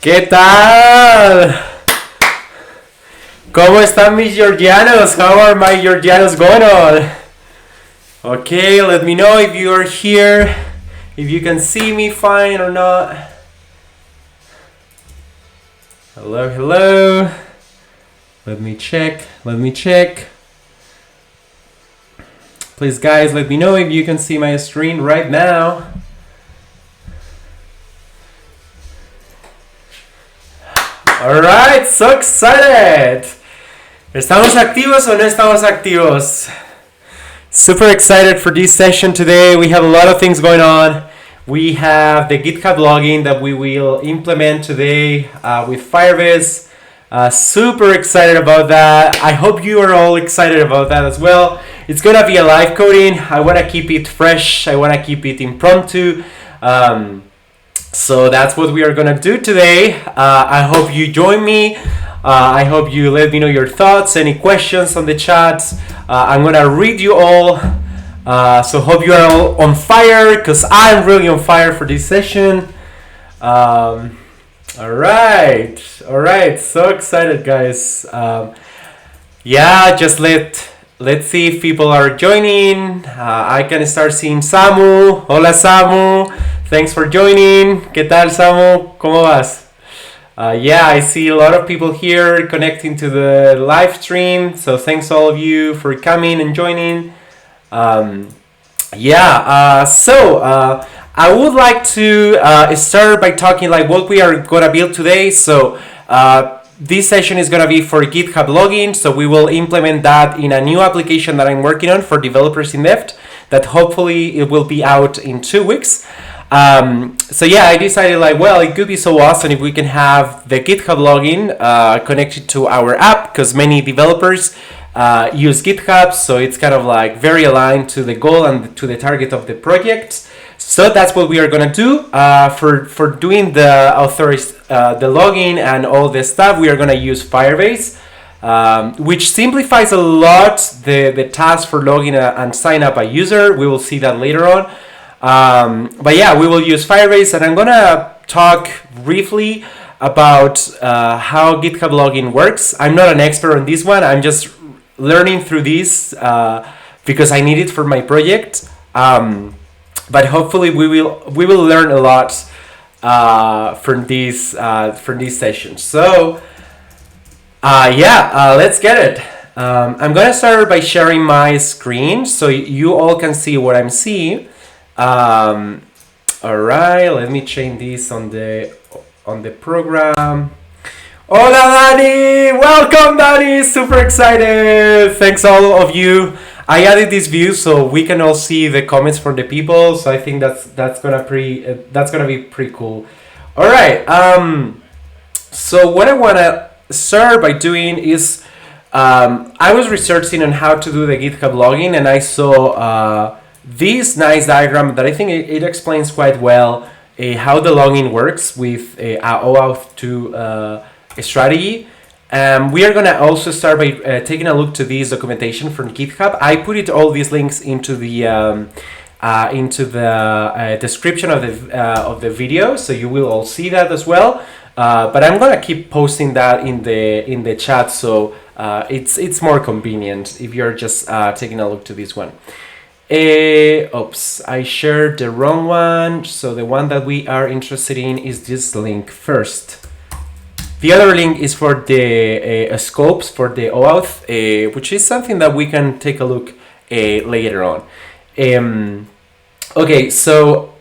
¿Qué tal? ¿Cómo están mis Georgianos? How are my Georgianos going on? Okay, let me know if you are here, if you can see me fine or not. Hello, hello. Let me check. Please guys, let me know if you can see my screen right now. Alright, so excited! ¿Estamos activos o no estamos activos? Super excited for this session today. We have a lot of things going on. We have the GitHub login that we will implement today with Firebase. Super excited about that. I hope you are all excited about that as well. It's gonna be a live coding. I wanna keep it fresh. I wanna keep it impromptu. So that's what we are gonna do today. I hope you join me. I hope you let me know your thoughts, any questions on the chat. I'm gonna read you all. So hope you are all on fire, because I'm really on fire for this session. All right. So excited, guys. Yeah, just let's see if people are joining. I can start seeing Samu. Hola, Samu. Thanks for joining. ¿Qué tal, Samu? ¿Cómo vas? Yeah, I see a lot of people here connecting to the live stream. So thanks all of you for coming and joining. So I would like to start by talking like what we are gonna build today. So this session is gonna be for GitHub login. So we will implement that in a new application that I'm working on for developers in Deft. That hopefully it will be out in 2 weeks. So yeah, I decided like, well, it could be so awesome if we can have the GitHub login connected to our app, because many developers use GitHub, so it's kind of like very aligned to the goal and to the target of the project. So that's what we are gonna do. For doing the the login and all this stuff, we are gonna use Firebase, which simplifies a lot the task for logging and sign up a user. We will see that later on. But yeah, we will use Firebase, and I'm gonna talk briefly about how GitHub login works. I'm not an expert on this one. I'm just learning through this because I need it for my project. But hopefully we will learn a lot from this session. So let's get it. I'm gonna start by sharing my screen so you all can see what I'm seeing. All right, let me change this on the program. Hola, Dani! Welcome, Dani! Super excited! Thanks all of you. I added this view so we can all see the comments from the people. So I think that's gonna be pretty cool. All right. So what I wanna start by doing is I was researching on how to do the GitHub login, and I saw this nice diagram that I think it explains quite well how the login works with OAuth 2 strategy. We are gonna also start by taking a look to this documentation from GitHub. I put all these links into the description of the video, so you will all see that as well. But I'm gonna keep posting that in the chat, so it's more convenient if you're just taking a look to this one. Oops, I shared the wrong one. So the one that we are interested in is this link first. The other link is for the scopes for the OAuth, which is something that we can take a look later on. Okay, so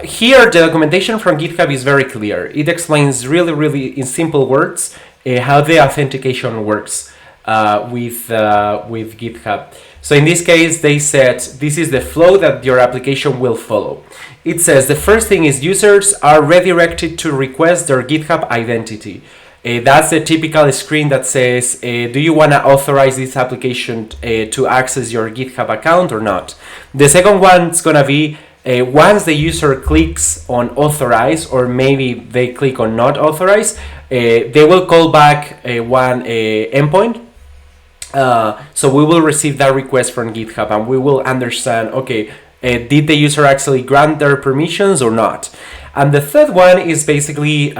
here the documentation from GitHub is very clear. It explains really in simple words how the authentication works with GitHub. So in this case, they said this is the flow that your application will follow. It says the first thing is users are redirected to request their GitHub identity. That's the typical screen that says, do you want to authorize this application to access your GitHub account or not? The second one is going to be once the user clicks on authorize, or maybe they click on not authorize, they will call back one endpoint. So we will receive that request from GitHub, and we will understand, okay, did the user actually grant their permissions or not? And the third one is basically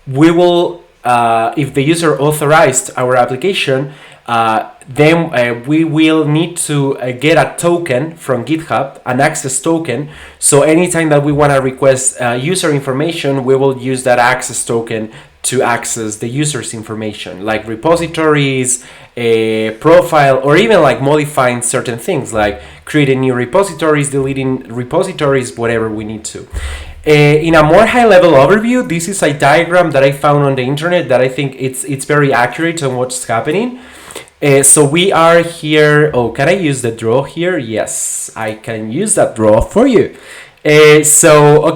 we will, if the user authorized our application, then we will need to get a token from GitHub, an access token. So anytime that we want to request user information, we will use that access token to access the user's information, like repositories, a profile, or even like modifying certain things, like creating new repositories, deleting repositories, whatever we need to. In a more high-level overview, this is a diagram that I found on the internet that I think it's very accurate on what's happening. So we are here. Oh, can I use the draw here? Yes, I can use that draw for you. So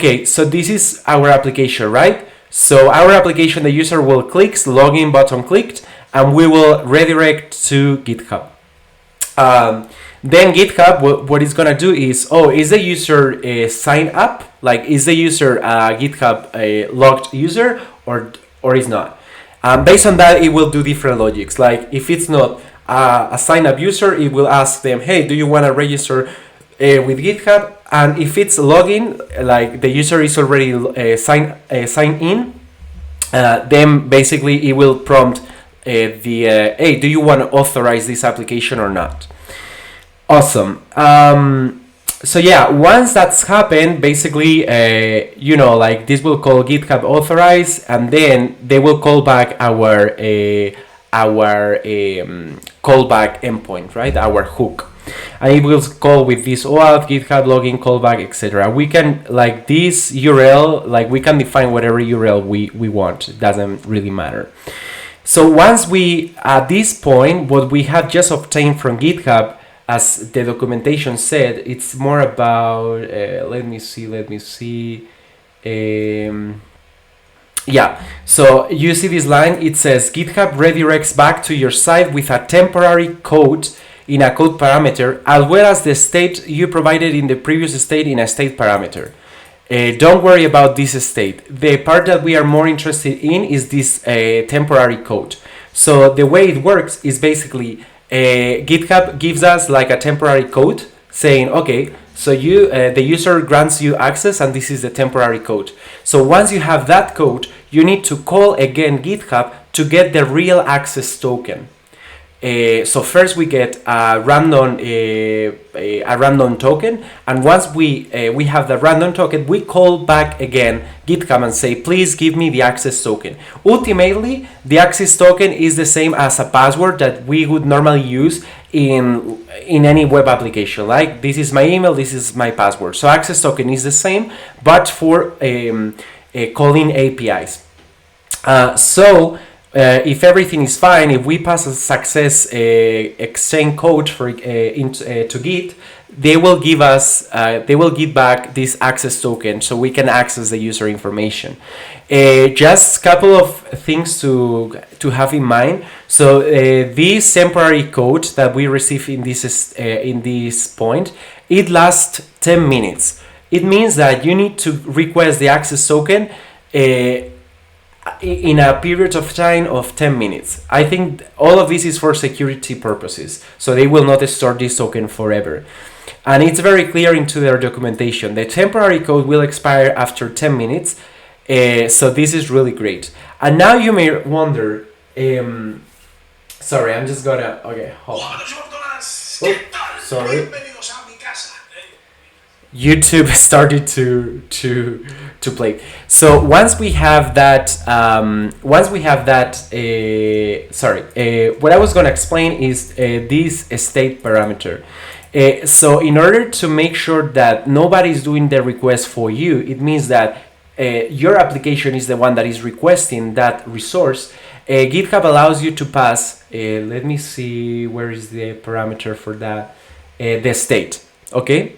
this is our application, right? So our application, the user will click, login button clicked, and we will redirect to GitHub. Then GitHub, what it's gonna do is, is the user signed up? Like, is the user GitHub a logged user or is not? Based on that, it will do different logics. Like, if it's not a signed up user, it will ask them, hey, do you want to register with GitHub? And if it's login, like the user is already signed in, then basically it will prompt hey, do you want to authorize this application or not? Awesome. So yeah, once that's happened, basically, like this will call GitHub authorize, and then they will call back our callback endpoint, right? Our hook. And it will call with this OAuth, GitHub login, callback, etc. We can, like this URL, like we can define whatever URL we want. It doesn't really matter. So once we, at this point, what we have just obtained from GitHub, as the documentation said, it's more about, let me see. Yeah, so you see this line, it says GitHub redirects back to your site with a temporary code in a code parameter, as well as the state you provided in the previous state in a state parameter. Don't worry about this state. The part that we are more interested in is this temporary code. So the way it works is basically GitHub gives us like a temporary code saying, okay, so the user grants you access and this is the temporary code. So once you have that code, you need to call again GitHub to get the real access token. So first we get a random token, and once we have the random token, we call back again GitHub and say, please give me the access token. Ultimately, the access token is the same as a password that we would normally use in any web application. Like, this is my email, this is my password. So access token is the same, but for calling APIs. If everything is fine, if we pass a success exchange code to Git, they will give us, they will give back this access token so we can access the user information. Just a couple of things to have in mind. So this temporary code that we receive in this point, it lasts 10 minutes. It means that you need to request the access token in a period of time of 10 minutes. I think all of this is for security purposes, so they will not store this token forever. And it's very clear into their documentation. The temporary code will expire after 10 minutes, so this is really great. And now you may wonder, sorry, I'm just gonna, okay, hold on. Oh, sorry. YouTube started to play. So once we have that, what I was going to explain is this state parameter. So in order to make sure that nobody is doing the request for you, it means that your application is the one that is requesting that resource. GitHub allows you to pass, let me see, where is the parameter for that? The state, okay?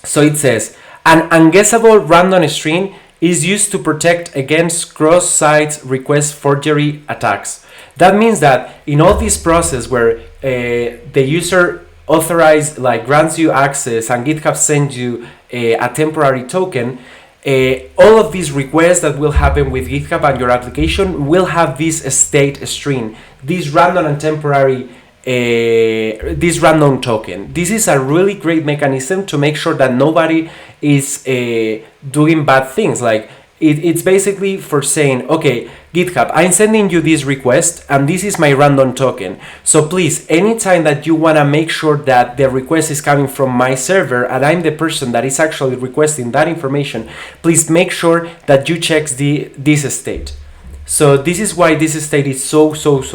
So it says, an unguessable random string is used to protect against cross-site request forgery attacks. That means that in all this process where the user authorized, like, grants you access and GitHub sends you a temporary token, all of these requests that will happen with GitHub and your application will have this state string, this random and temporary this random token. This is a really great mechanism to make sure that nobody is doing bad things. Like, It's basically for saying, okay, GitHub, I'm sending you this request and this is my random token. So please, anytime that you want to make sure that the request is coming from my server and I'm the person that is actually requesting that information, please make sure that you check this state. So this is why this state is so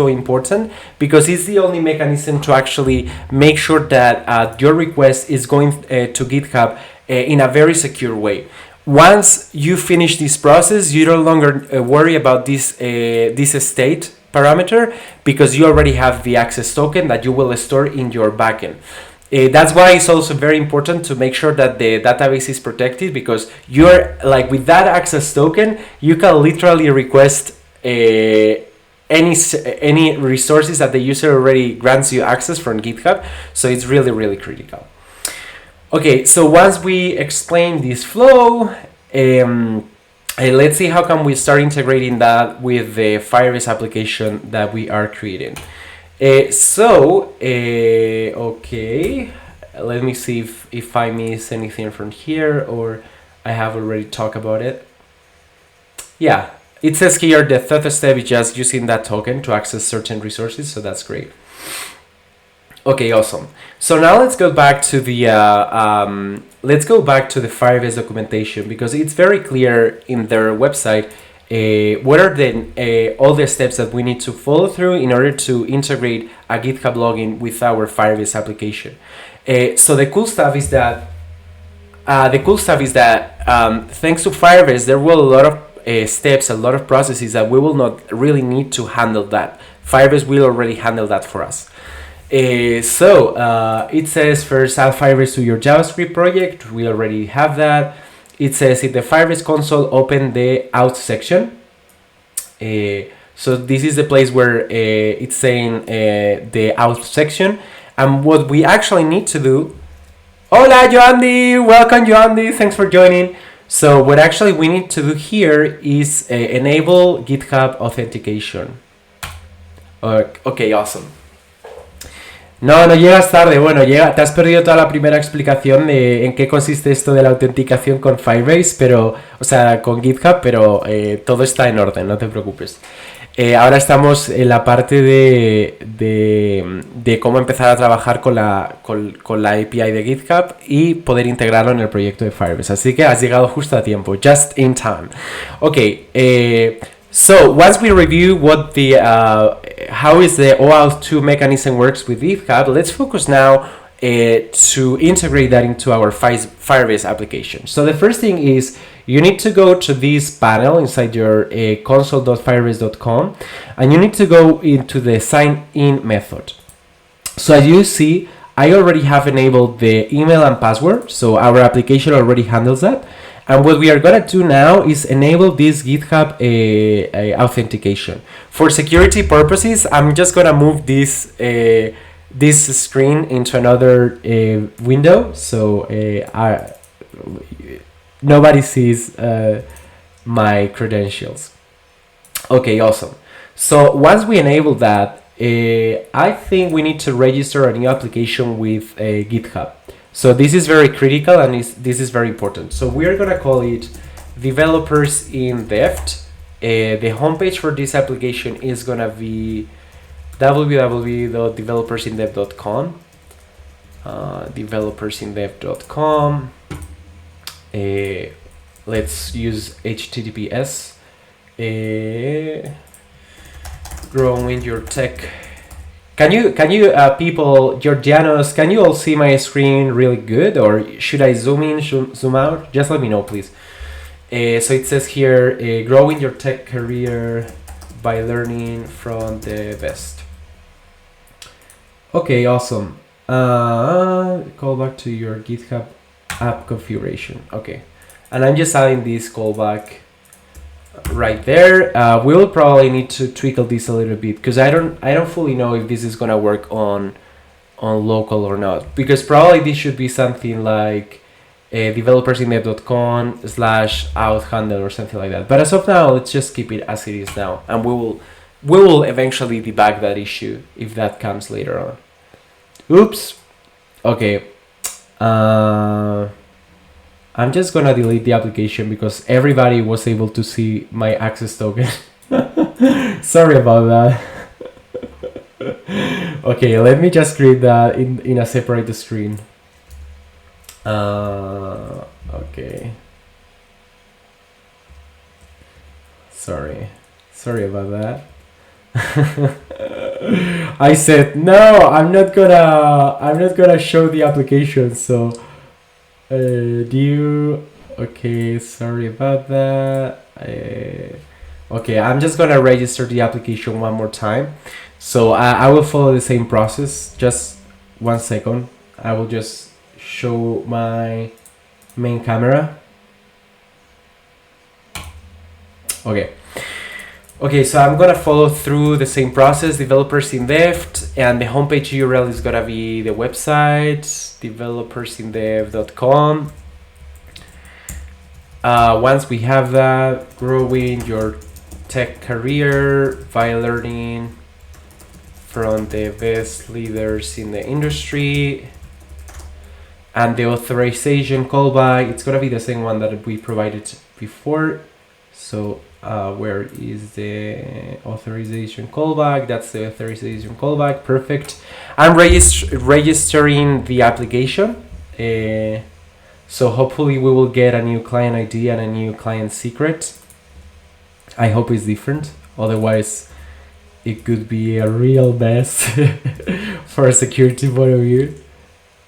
important, because it's the only mechanism to actually make sure that your request is going to GitHub in a very secure way. Once you finish this process, you no longer worry about this state parameter, because you already have the access token that you will store in your backend. That's why it's also very important to make sure that the database is protected, because you're like, with that access token, you can literally request any resources that the user already grants you access from GitHub. So it's really critical. Okay, so once we explain this flow, let's see how can we start integrating that with the Firebase application that we are creating. Okay, let me see if I miss anything from here, or I have already talked about it. Yeah, it says here the third step is just using that token to access certain resources, so that's great. Okay, awesome. So now let's go back to the Firebase documentation, because it's very clear in their website what are all the steps that we need to follow through in order to integrate a GitHub login with our Firebase application. So the cool stuff is that thanks to Firebase, there were a lot of steps, a lot of processes that we will not really need to handle that. Firebase will already handle that for us. It says first add Firebase to your JavaScript project. We already have that. It says in the Firebase console, open the out section. So this is the place where it's saying the out section. And what we actually need to do... Hola, Joandy! Welcome, Joandy! Thanks for joining. So what actually we need to do here is enable GitHub Authentication. Okay, awesome. No llegas tarde. Bueno, te has perdido toda la primera explicación de en qué consiste esto de la autenticación con Firebase, pero, o sea, con GitHub, pero todo está en orden, no te preocupes. Ahora estamos en la parte de cómo empezar a trabajar con la API de GitHub y poder integrarlo en el proyecto de Firebase. Así que has llegado justo a tiempo, just in time. Okay, so once we review what how is the OAuth 2 mechanism works with GitHub, let's focus now to integrate that into our Firebase application. So the first thing is you need to go to this panel inside your console.firebase.com, and you need to go into the sign in method. So as you see, I already have enabled the email and password, so our application already handles that. And what we are going to do now is enable this GitHub authentication. For security purposes, I'm just going to move this screen into another window, so nobody sees my credentials. Okay, awesome. So once we enable that, I think we need to register a new application with GitHub. So this is very critical, and this is very important. So we are going to call it Developers in Dev. The homepage for this application is going to be www.developersindev.com. Developersindev.com. Let's use HTTPS. Growing your tech. Can you people, Georgianos, can you all see my screen really good, or should I zoom in, zoom out? Just let me know, please. So it says here, growing your tech career by learning from the best. Okay, awesome. Call back to your GitHub app configuration. Okay, and I'm just adding this callback right there. We will probably need to tweak this a little bit, because I don't fully know if this is gonna work on local or not, because probably this should be something like developersindev.com/out handle or something like that. But as of now, let's just keep it as it is now, and we will eventually debug that issue if that comes later on. Oops. Okay. I'm I'm just gonna delete the application because everybody was able to see my access token. Sorry about that. Okay, let me just create that in a separate screen. Okay. Sorry about that. I said no, I'm not gonna show the application. So okay, sorry about that. Okay, I'm just gonna register the application one more time. So I will follow the same process. Just 1 second. I will just show my main camera. Okay, so I'm gonna follow through the same process. Developers in dev, and the homepage URL is gonna be the website, developersindev.com. Once we have that, growing your tech career by learning from the best leaders in the industry. And the authorization callback, it's gonna be the same one that we provided before. So where is the authorization callback? That's the authorization callback. Perfect. I'm registering the application. So hopefully we will get a new client ID and a new client secret. I hope it's different. Otherwise, it could be a real mess for a security point of view.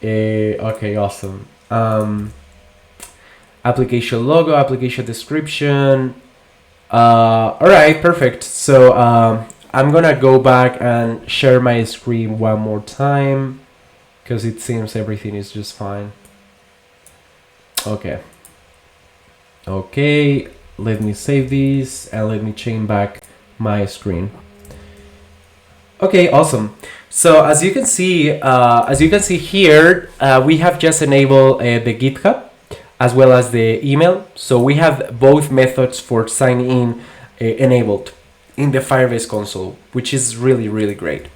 Okay, awesome. Application logo, application description. All right, perfect. So I'm gonna go back and share my screen one more time because it seems everything is just fine. Okay, let me save this and let me change back my screen. Okay, awesome. So as you can see here, we have just enabled the GitHub as well as the email. So we have both methods for signing in enabled in the Firebase console, which is really, really great.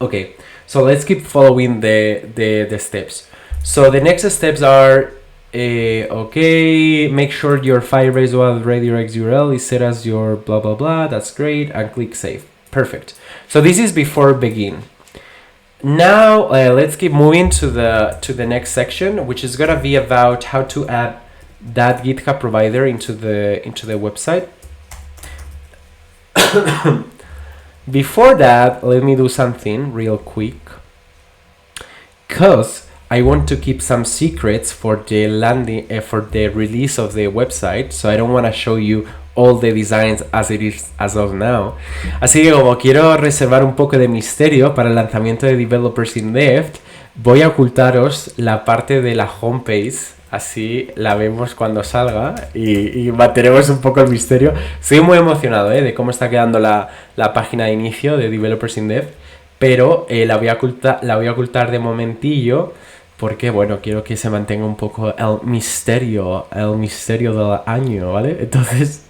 Okay, so let's keep following the steps. So the next steps are, okay, make sure your Firebase redirects URL is set as your blah, blah, blah. That's great. And click save. Perfect. So this is before begin. Now let's keep moving to the next section, which is gonna be about how to add that GitHub provider into the website. Before that, let me do something real quick, cause I want to keep some secrets for the landing for the release of the website. So I don't want to show you all the designs as it is as of now. Así que como quiero reservar un poco de misterio para el lanzamiento de Developers in Dev, voy a ocultaros la parte de la homepage, así la vemos cuando salga y mantenemos un poco el misterio. Estoy muy emocionado de cómo está quedando la página de inicio de Developers in Dev, pero la voy a ocultar de momentillo porque, bueno, quiero que se mantenga un poco el misterio del año, ¿vale? Entonces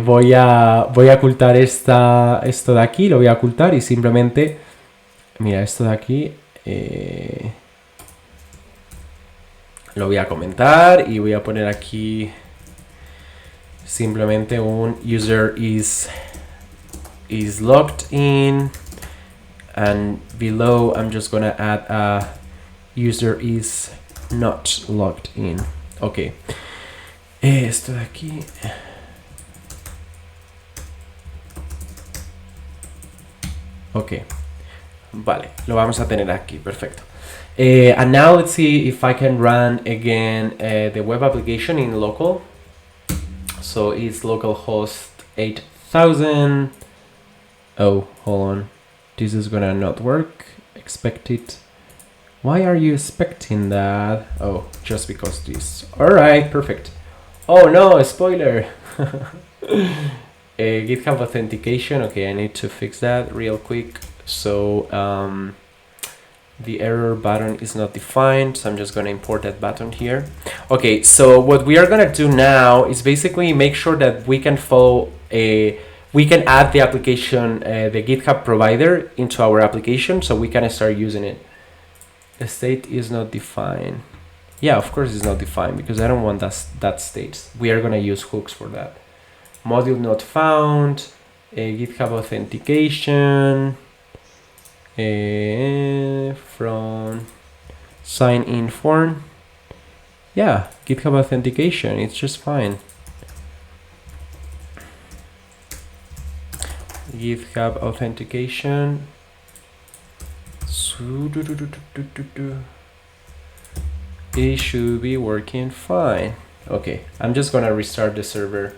voy a ocultar esto de aquí, lo voy a ocultar y simplemente, mira, esto de aquí lo voy a comentar y voy a poner aquí simplemente un user is logged in, and below I'm just gonna add a user is not logged in. Ok, esto de aquí. Ok, vale, lo vamos a tener aquí, perfecto. And now let's see if I can run again the web application in local. So it's localhost 8000. Oh, hold on, this is gonna not work. Expect it. Why are you expecting that? Oh, just because this. Alright, perfect. Oh no, spoiler. GitHub Authentication. Okay, I need to fix that real quick. So the error button is not defined, so I'm just going to import that button here. Okay, so what we are going to do now is basically make sure that we can we can add the application, the GitHub provider into our application so we can start using it. The state is not defined. Yeah, of course it's not defined because I don't want that state. We are gonna use hooks for that. Module not found, GitHub authentication, from sign in form. Yeah, GitHub authentication, it's just fine. GitHub authentication. It should be working fine. Okay, I'm just gonna restart the server.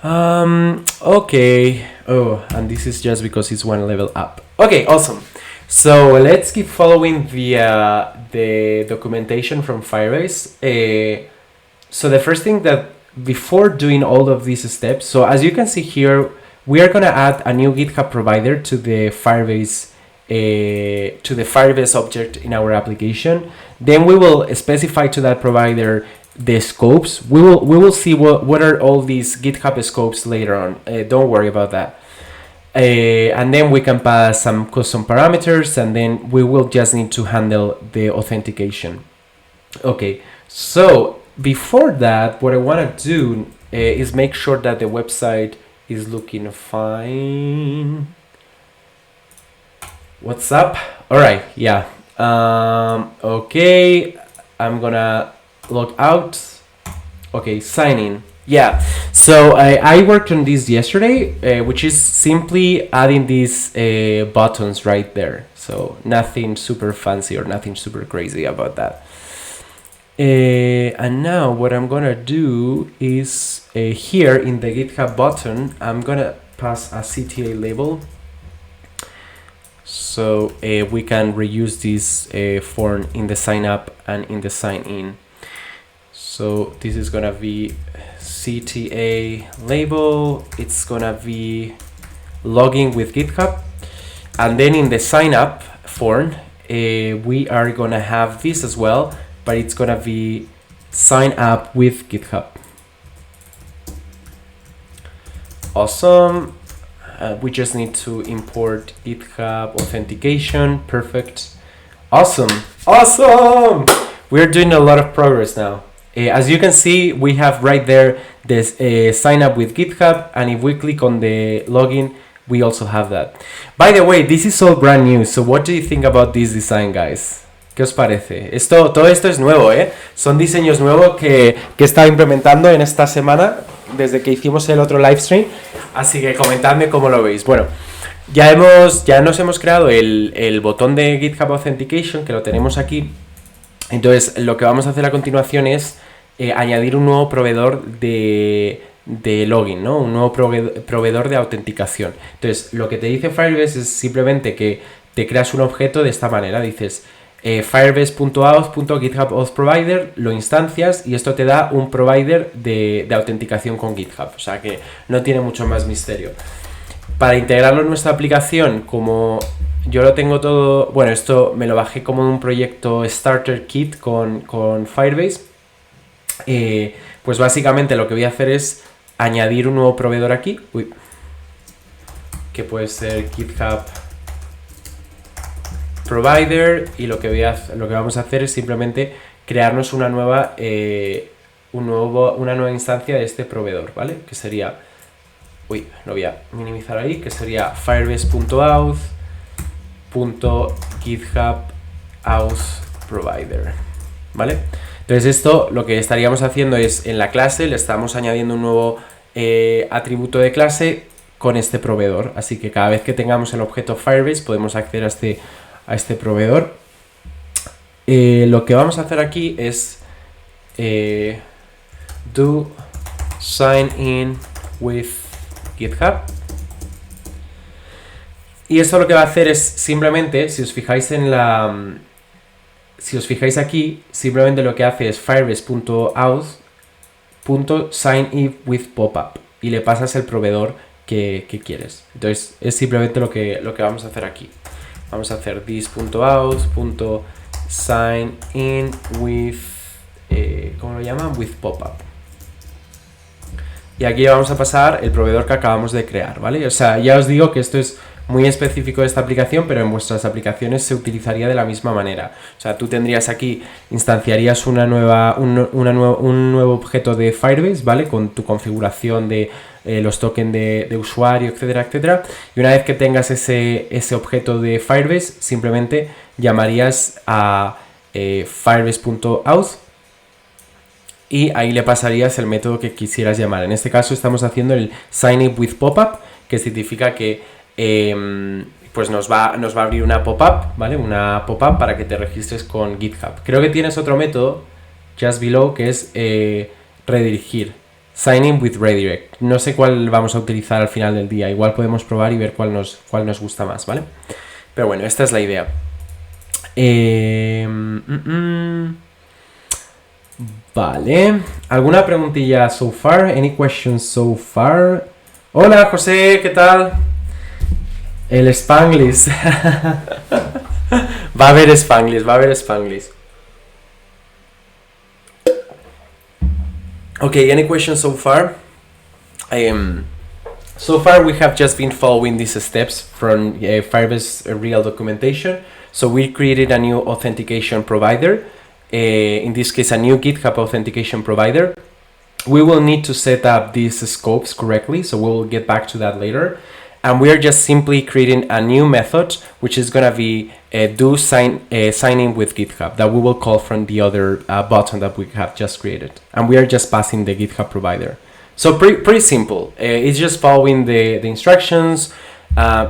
Okay. Oh, and this is just because it's one level up. Okay, awesome. So let's keep following the documentation from Firebase. So the first thing that before doing all of these steps, so as you can see here, we are gonna add a new GitHub provider to the Firebase object in our application. Then we will specify to that provider the scopes. We will see what are all these GitHub scopes later on. Don't worry about that. And then we can pass some custom parameters, and then we will just need to handle the authentication. Okay, so before that, what I want to do is make sure that the website is looking fine. What's up? All right, yeah. Okay, I'm gonna log out. Okay, sign in. Yeah, so I worked on this yesterday, which is simply adding these buttons right there. So nothing super fancy or nothing super crazy about that. And now what I'm gonna do is here in the GitHub button, I'm gonna pass a CTA label. So we can reuse this form in the sign up and in the sign in. So this is gonna be CTA label. It's gonna be logging with GitHub, and then in the sign up form, we are gonna have this as well, but it's gonna be sign up with GitHub. Awesome. We just need to import GitHub authentication. Perfect. Awesome. Awesome. We're doing a lot of progress now. As you can see, we have right there this sign up with GitHub, and if we click on the login, we also have that. By the way, this is all brand new. So what do you think about this design, guys? ¿Qué os parece? Todo esto es nuevo, ¿eh? Son diseños nuevos que he estado implementando en esta semana desde que hicimos el otro live stream. Así que comentadme cómo lo veis. Bueno, ya nos hemos creado el botón de GitHub Authentication, que lo tenemos aquí. Entonces, lo que vamos a hacer a continuación es añadir un nuevo proveedor de login, ¿no? Un nuevo proveedor de autenticación. Entonces, lo que te dice Firebase es simplemente que te creas un objeto de esta manera. Dices firebase.auth.github.authProvider, lo instancias y esto te da un provider de autenticación con GitHub. O sea que no tiene mucho más misterio. Para integrarlo en nuestra aplicación, como yo lo tengo todo, bueno, esto me lo bajé como un proyecto Starter Kit con Firebase, pues básicamente lo que voy a hacer es añadir un nuevo proveedor aquí, que puede ser GitHub Provider, y lo que vamos a hacer es simplemente crearnos una nueva instancia de este proveedor, ¿vale? Que sería, lo voy a minimizar ahí, que sería firebase.auth.github.authProvider, ¿vale? Entonces esto lo que estaríamos haciendo es en la clase le estamos añadiendo un nuevo atributo de clase con este proveedor, así que cada vez que tengamos el objeto Firebase podemos acceder a este proveedor. Lo que vamos a hacer aquí es do sign in with GitHub, y esto lo que va a hacer es simplemente, si os fijáis aquí, simplemente lo que hace es firebase.auth.sign with popup y le pasas el proveedor que quieres. Entonces es simplemente lo que vamos a hacer aquí. Vamos a hacer this.auth.sign with ¿cómo lo llaman? With popup. Y aquí vamos a pasar el proveedor que acabamos de crear, ¿vale? O sea, ya os digo que esto es muy específico de esta aplicación, pero en vuestras aplicaciones se utilizaría de la misma manera. O sea, tú tendrías aquí, instanciarías un nuevo objeto de Firebase, ¿vale? Con tu configuración de los tokens de usuario, etcétera, etcétera. Y una vez que tengas ese objeto de Firebase, simplemente llamarías a firebase.auth y ahí le pasarías el método que quisieras llamar. En este caso estamos haciendo el sign up with pop-up, que significa que pues nos va a abrir una pop-up, ¿vale? Una pop-up para que te registres con GitHub. Creo que tienes otro método, just below, que es redirigir. Sign in with redirect. No sé cuál vamos a utilizar al final del día. Igual podemos probar y ver cuál nos gusta más, ¿vale? Pero bueno, esta es la idea. Vale. ¿Alguna preguntilla so far? Any questions so far? Hola, José, ¿qué tal? El Spanglish. Va a haber Spanglish. Okay, any questions so far? So far we have just been following these steps from Firebase real documentation. So we created a new authentication provider. In this case, a new GitHub authentication provider. We will need to set up these scopes correctly, so we'll get back to that later. And we are just simply creating a new method, which is going to be sign in with GitHub, that we will call from the other button that we have just created. And we are just passing the GitHub provider. So pretty simple. It's just following the instructions.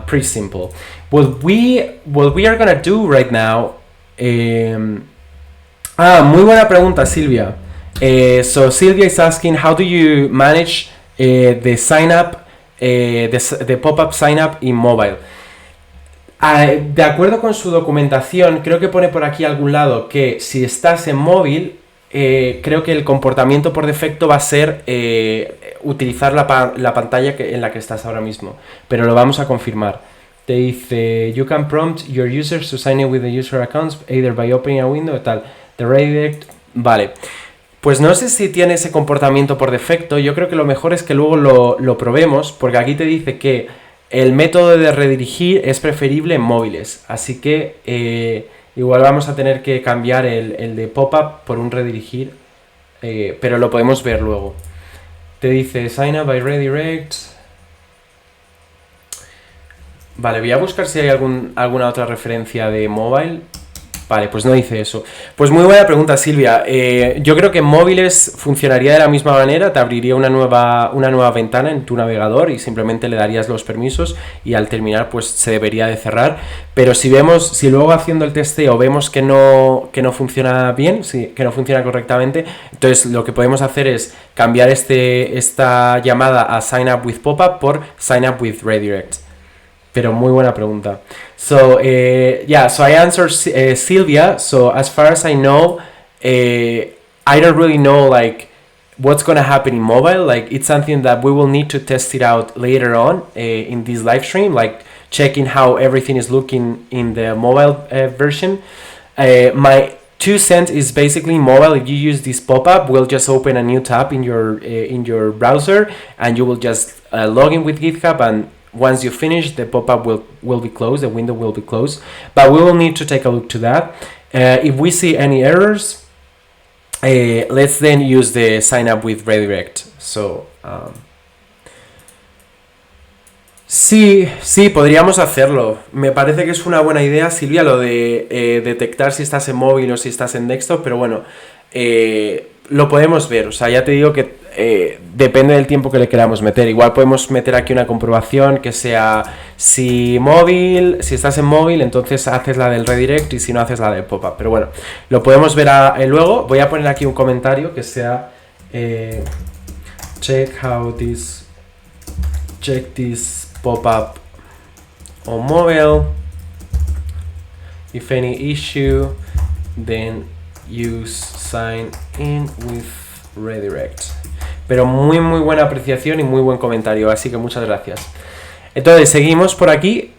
Pretty simple. What we are going to do right now... muy buena pregunta, Silvia. So Silvia is asking, how do you manage the sign up, the pop-up sign up in mobile? De acuerdo con su documentación, creo que pone por aquí a algún lado que si estás en móvil, creo que el comportamiento por defecto va a ser utilizar la pantalla en la que estás ahora mismo, pero lo vamos a confirmar. Te dice, you can prompt your users to sign in with the user accounts either by opening a window o tal. The redirect, vale. Pues no sé si tiene ese comportamiento por defecto. Yo creo que lo mejor es que luego lo probemos, porque aquí te dice que el método de redirigir es preferible en móviles. Así que igual vamos a tener que cambiar el de pop-up por un redirigir, pero lo podemos ver luego. Te dice sign up by redirect. Vale, voy a buscar si hay alguna otra referencia de mobile. Vale, pues no dice eso. Pues muy buena pregunta, Silvia. Yo creo que en móviles funcionaría de la misma manera. Te abriría una nueva ventana en tu navegador y simplemente le darías los permisos y al terminar pues se debería de cerrar. Pero si luego haciendo el testeo vemos que no funciona bien, que no funciona correctamente, entonces lo que podemos hacer es cambiar esta llamada a sign up with pop-up por sign up with redirect. Pero muy buena pregunta. So, so I answered Sylvia. So as far as I know, I don't really know like what's gonna happen in mobile. Like it's something that we will need to test it out later on in this live stream, like checking how everything is looking in the mobile version. My 2 cents is basically mobile. If you use this pop-up, we'll just open a new tab in your browser, and you will just log in with GitHub, and once you finish, the pop-up will be closed, the window will be closed, but we will need to take a look to that. If we see any errors, let's then use the sign up with redirect. So, sí, podríamos hacerlo. Me parece que es una buena idea, Silvia, lo de detectar si estás en móvil o si estás en desktop, pero bueno, lo podemos ver. O sea, ya te digo que depende del tiempo que le queramos meter. Igual podemos meter aquí una comprobación que sea si estás en móvil, entonces haces la del redirect, y si no, haces la del pop-up. Pero bueno, lo podemos ver luego. Voy a poner aquí un comentario que sea check this pop-up on mobile. If any issue, then use sign in with redirect. Pero muy buena apreciación y muy buen comentario, así que muchas gracias. Entonces seguimos por aquí.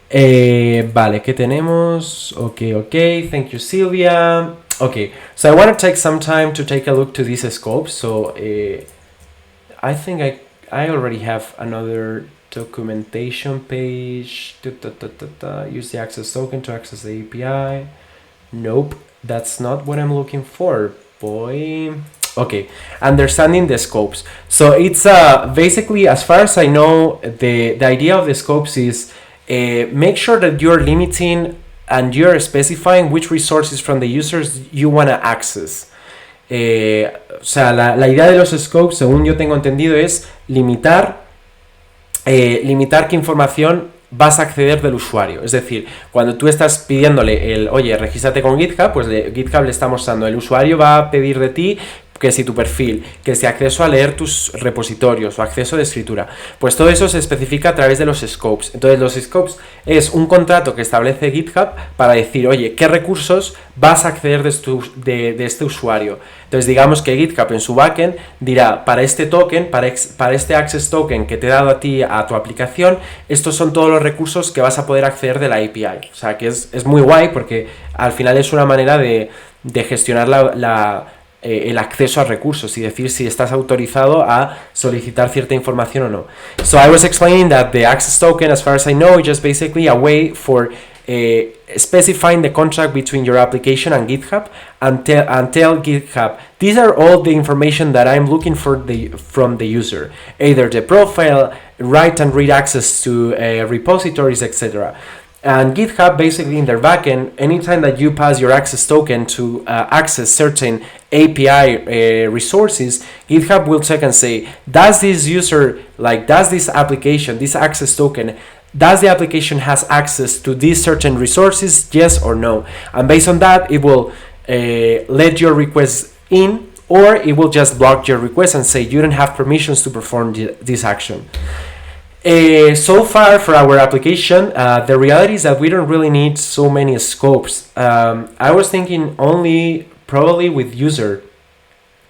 Vale, ¿qué tenemos? Okay, thank you, Sylvia. Okay, so I want to take some time to take a look to this scope. So I think I already have another documentation page, use the access token to access the API. Nope, that's not what I'm looking for, boy. Okay, understanding the scopes. So it's basically, as far as I know, the idea of the scopes is make sure that you're limiting and you're specifying which resources from the users you want to access. O sea, la idea de los scopes, según yo tengo entendido, es limitar qué información vas a acceder del usuario. Es decir, cuando tú estás pidiéndole oye, regístrate con GitHub, pues GitHub le está mostrando, el usuario va a pedir de ti que si tu perfil, que si acceso a leer tus repositorios o acceso de escritura, pues todo eso se especifica a través de los scopes. Entonces los scopes es un contrato que establece GitHub para decir, oye, ¿qué recursos vas a acceder de este usuario? Entonces digamos que GitHub en su backend dirá, para este token, para este access token que te he dado a ti a tu aplicación, estos son todos los recursos que vas a poder acceder de la API. O sea que es muy guay porque al final es una manera de gestionar el acceso a recursos y decir si estás autorizado a solicitar cierta información o no. So I was explaining that the access token, as far as I know, is just basically a way for specifying the contract between your application and GitHub and tell GitHub, these are all the information that I'm looking for from the user, either the profile, write and read access to repositories, etc. And GitHub, basically in their backend, anytime that you pass your access token to access certain API resources, GitHub will check and say, does this user, does this application, this access token, does the application has access to these certain resources, yes or no? And based on that, it will let your request in, or it will just block your request and say you don't have permissions to perform this action. So far for our application, the reality is that we don't really need so many scopes. I was thinking only probably with user,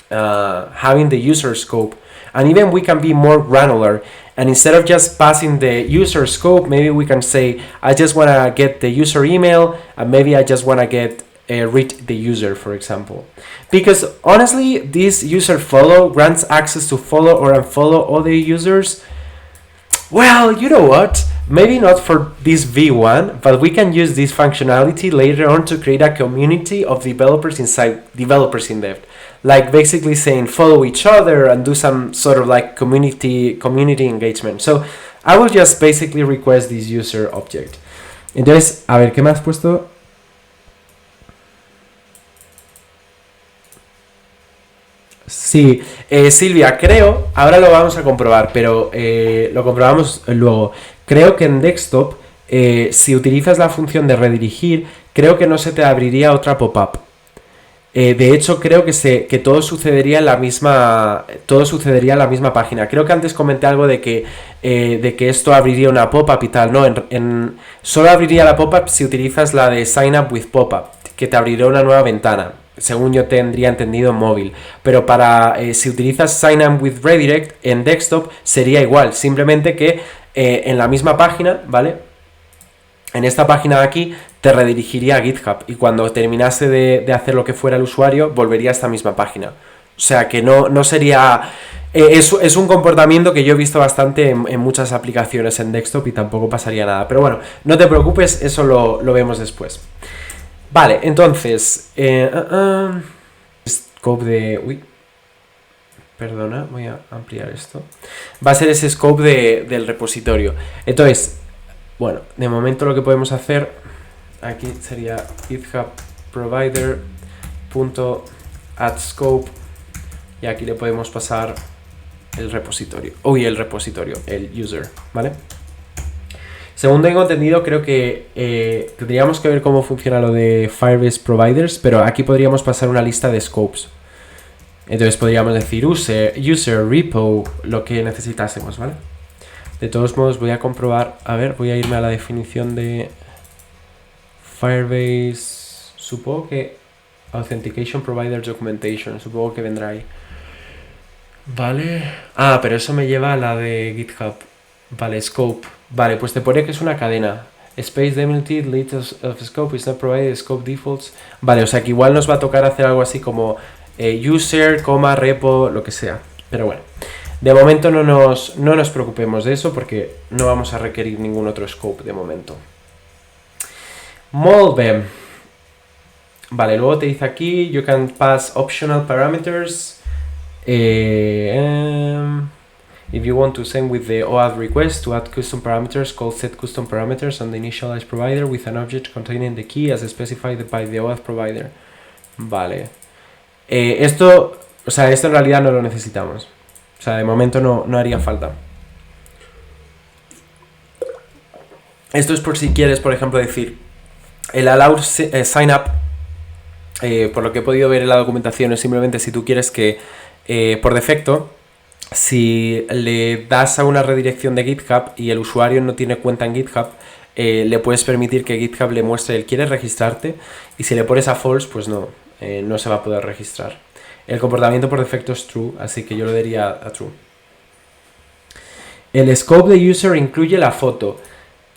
having the user scope, and even we can be more granular, and instead of just passing the user scope, maybe we can say, I just want to get the user email, and maybe I just want to get read the user, for example. Because honestly, this user follow grants access to follow or unfollow other users. Well, you know what? Maybe not for this V1, but we can use this functionality later on to create a community of developers inside developers in dev. Like basically saying follow each other and do some sort of like community engagement. So I will just basically request this user object. Entonces, a ver, ¿qué me has puesto? Sí, Silvia, creo, ahora lo vamos a comprobar, pero lo comprobamos luego. Creo que en desktop, si utilizas la función de redirigir, creo que no se te abriría otra pop-up. De hecho, creo que todo sucedería en la misma página. Creo que antes comenté algo de que esto abriría una pop-up y tal. No, solo abriría la pop-up si utilizas la de Sign Up with Pop-up, que te abrirá una nueva ventana, según yo tendría entendido en móvil. Pero si utilizas Sign Up with Redirect en desktop sería igual, simplemente que en la misma página, ¿vale? En esta página de aquí te redirigiría a GitHub y cuando terminase de hacer lo que fuera el usuario volvería a esta misma página. O sea que no sería... es un comportamiento que yo he visto bastante en muchas aplicaciones en desktop y tampoco pasaría nada. Pero bueno, no te preocupes, eso lo vemos después. Vale, entonces... scope de... Uy. Perdona, voy a ampliar esto. Va a ser ese scope del repositorio. Entonces, bueno, de momento lo que podemos hacer aquí sería GitHub provider.addScope y aquí le podemos pasar el repositorio. El user, ¿vale? Según tengo entendido, creo que tendríamos que ver cómo funciona lo de Firebase Providers, pero aquí podríamos pasar una lista de scopes. Entonces podríamos decir user, repo, lo que necesitásemos, ¿vale? De todos modos voy a comprobar, a ver, voy a irme a la definición de Firebase, supongo que Authentication Provider Documentation, supongo que vendrá ahí. Vale, pero eso me lleva a la de GitHub, vale, scope, vale, pues te pone que es una cadena. Space delimited, list of scope is not provided, scope defaults, vale, o sea que igual nos va a tocar hacer algo así como user, repo, lo que sea, pero bueno. De momento no nos preocupemos de eso porque no vamos a requerir ningún otro scope de momento. Molt bé. Vale, luego te dice aquí, you can pass optional parameters. If you want to send with the OAuth request to add custom parameters, call set custom parameters on the initialized provider with an object containing the key as specified by the OAuth provider. Vale. Esto en realidad no lo necesitamos. O sea, de momento no haría falta. Esto es por si quieres, por ejemplo, decir el allow sign up. Por lo que he podido ver en la documentación, es simplemente si tú quieres que por defecto, si le das a una redirección de GitHub y el usuario no tiene cuenta en GitHub, le puedes permitir que GitHub le muestre el ¿quieres registrarte? Y si le pones a false, pues no se va a poder registrar. El comportamiento por defecto es true, así que yo lo daría a true. ¿El scope de user incluye la foto?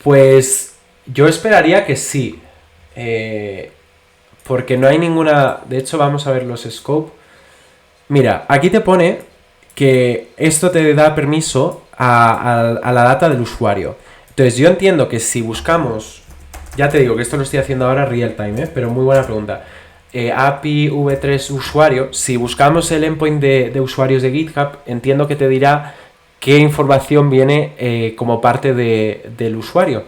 Pues yo esperaría que sí. Porque no hay ninguna... De hecho, vamos a ver los scope. Mira, aquí te pone que esto te da permiso a la data del usuario. Entonces yo entiendo que si buscamos... Ya te digo que esto lo estoy haciendo ahora real time, pero muy buena pregunta. API v3 usuario, si buscamos el endpoint de usuarios de GitHub, entiendo que te dirá qué información viene como parte del usuario.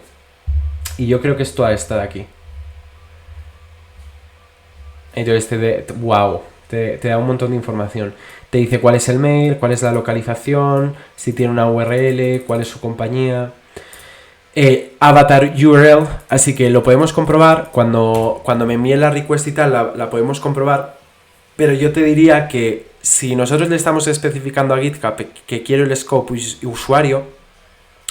Y yo creo que es toda esta de aquí. Entonces te da un montón de información. Te dice cuál es el mail, cuál es la localización, si tiene una URL, cuál es su compañía. Avatar URL, así que lo podemos comprobar. Cuando me envíen la request y tal, la podemos comprobar. Pero yo te diría que si nosotros le estamos especificando a GitHub que quiero el scope usuario,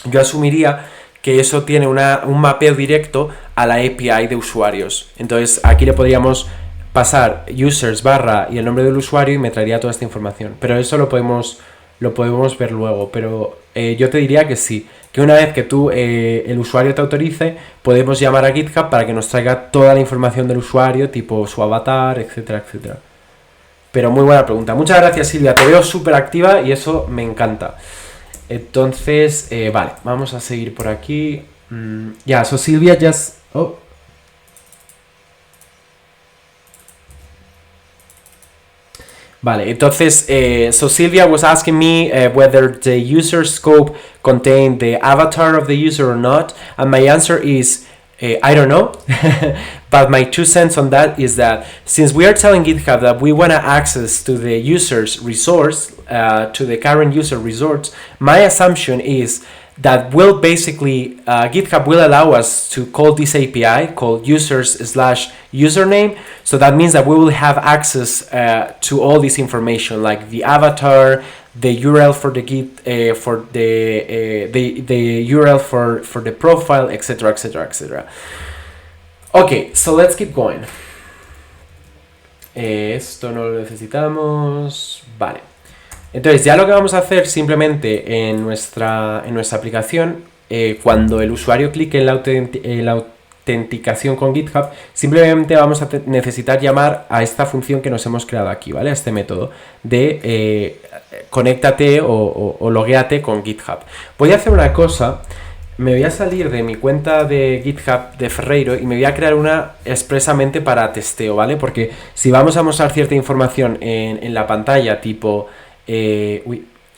yo asumiría que eso tiene un mapeo directo a la API de usuarios. Entonces aquí le podríamos pasar users / y el nombre del usuario y me traería toda esta información. Pero eso lo podemos ver luego. Pero yo te diría que sí, que una vez que tú el usuario te autorice, podemos llamar a GitHub para que nos traiga toda la información del usuario, tipo su avatar, etcétera, etcétera. Pero muy buena pregunta. Muchas gracias, Silvia. Te veo súper activa y eso me encanta. Entonces, vale, vamos a seguir por aquí. So Silvia just... Vale, entonces, so Silvia was asking me whether the user scope contained the avatar of the user or not, and my answer is, I don't know, but my 2 cents on that is that since we are telling GitHub that we want to access to the user's resource, to the current user resource, my assumption is that will basically, GitHub will allow us to call this API called users/username. So that means that we will have access to all this information, like the avatar, the URL for the Git, for the URL for the profile, etc., etc., etc. Okay, so let's keep going. Esto no lo necesitamos. Vale. Entonces ya lo que vamos a hacer simplemente en nuestra aplicación, cuando el usuario clique en la autenticación con GitHub, simplemente vamos a necesitar llamar a esta función que nos hemos creado aquí, ¿vale? A este método de conéctate o loguéate con GitHub. Voy a hacer una cosa, me voy a salir de mi cuenta de GitHub de Ferreiro y me voy a crear una expresamente para testeo, ¿vale? Porque si vamos a mostrar cierta información en la pantalla, tipo...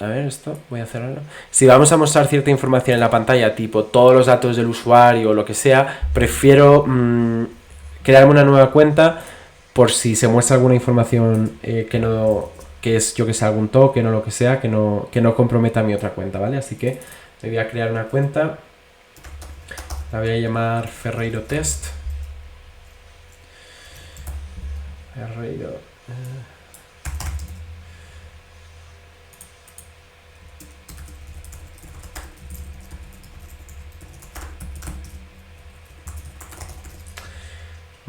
a ver esto, voy a cerrarlo. Si vamos a mostrar cierta información en la pantalla, tipo todos los datos del usuario o lo que sea, prefiero crearme una nueva cuenta por si se muestra alguna información que es, yo que sé, algún token o lo que sea, que no comprometa mi otra cuenta, ¿vale? Así que me voy a crear una cuenta, la voy a llamar Ferreiro Test. Ferreiro...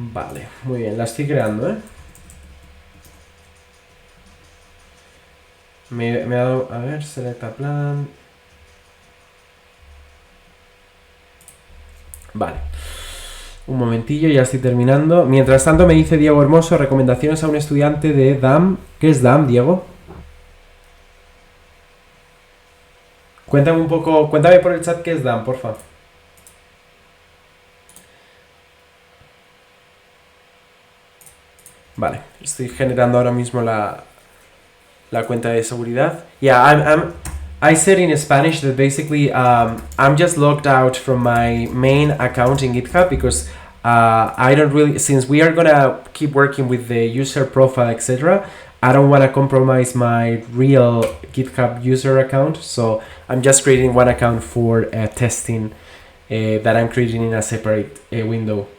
Vale, muy bien, la estoy creando, Me ha dado, a ver, select a plan. Vale, un momentillo, ya estoy terminando. Mientras tanto me dice Diego Hermoso, recomendaciones a un estudiante de DAM. ¿Qué es DAM, Diego? Cuéntame un poco, cuéntame por el chat qué es Dan, porfa. Vale, estoy generando ahora mismo la cuenta de seguridad. Yeah, I said in Spanish that basically I'm just logged out from my main account in GitHub because I don't really, since we are gonna keep working with the user profile, etc. I don't want to compromise my real GitHub user account, so I'm just creating one account for testing that I'm creating in a separate window.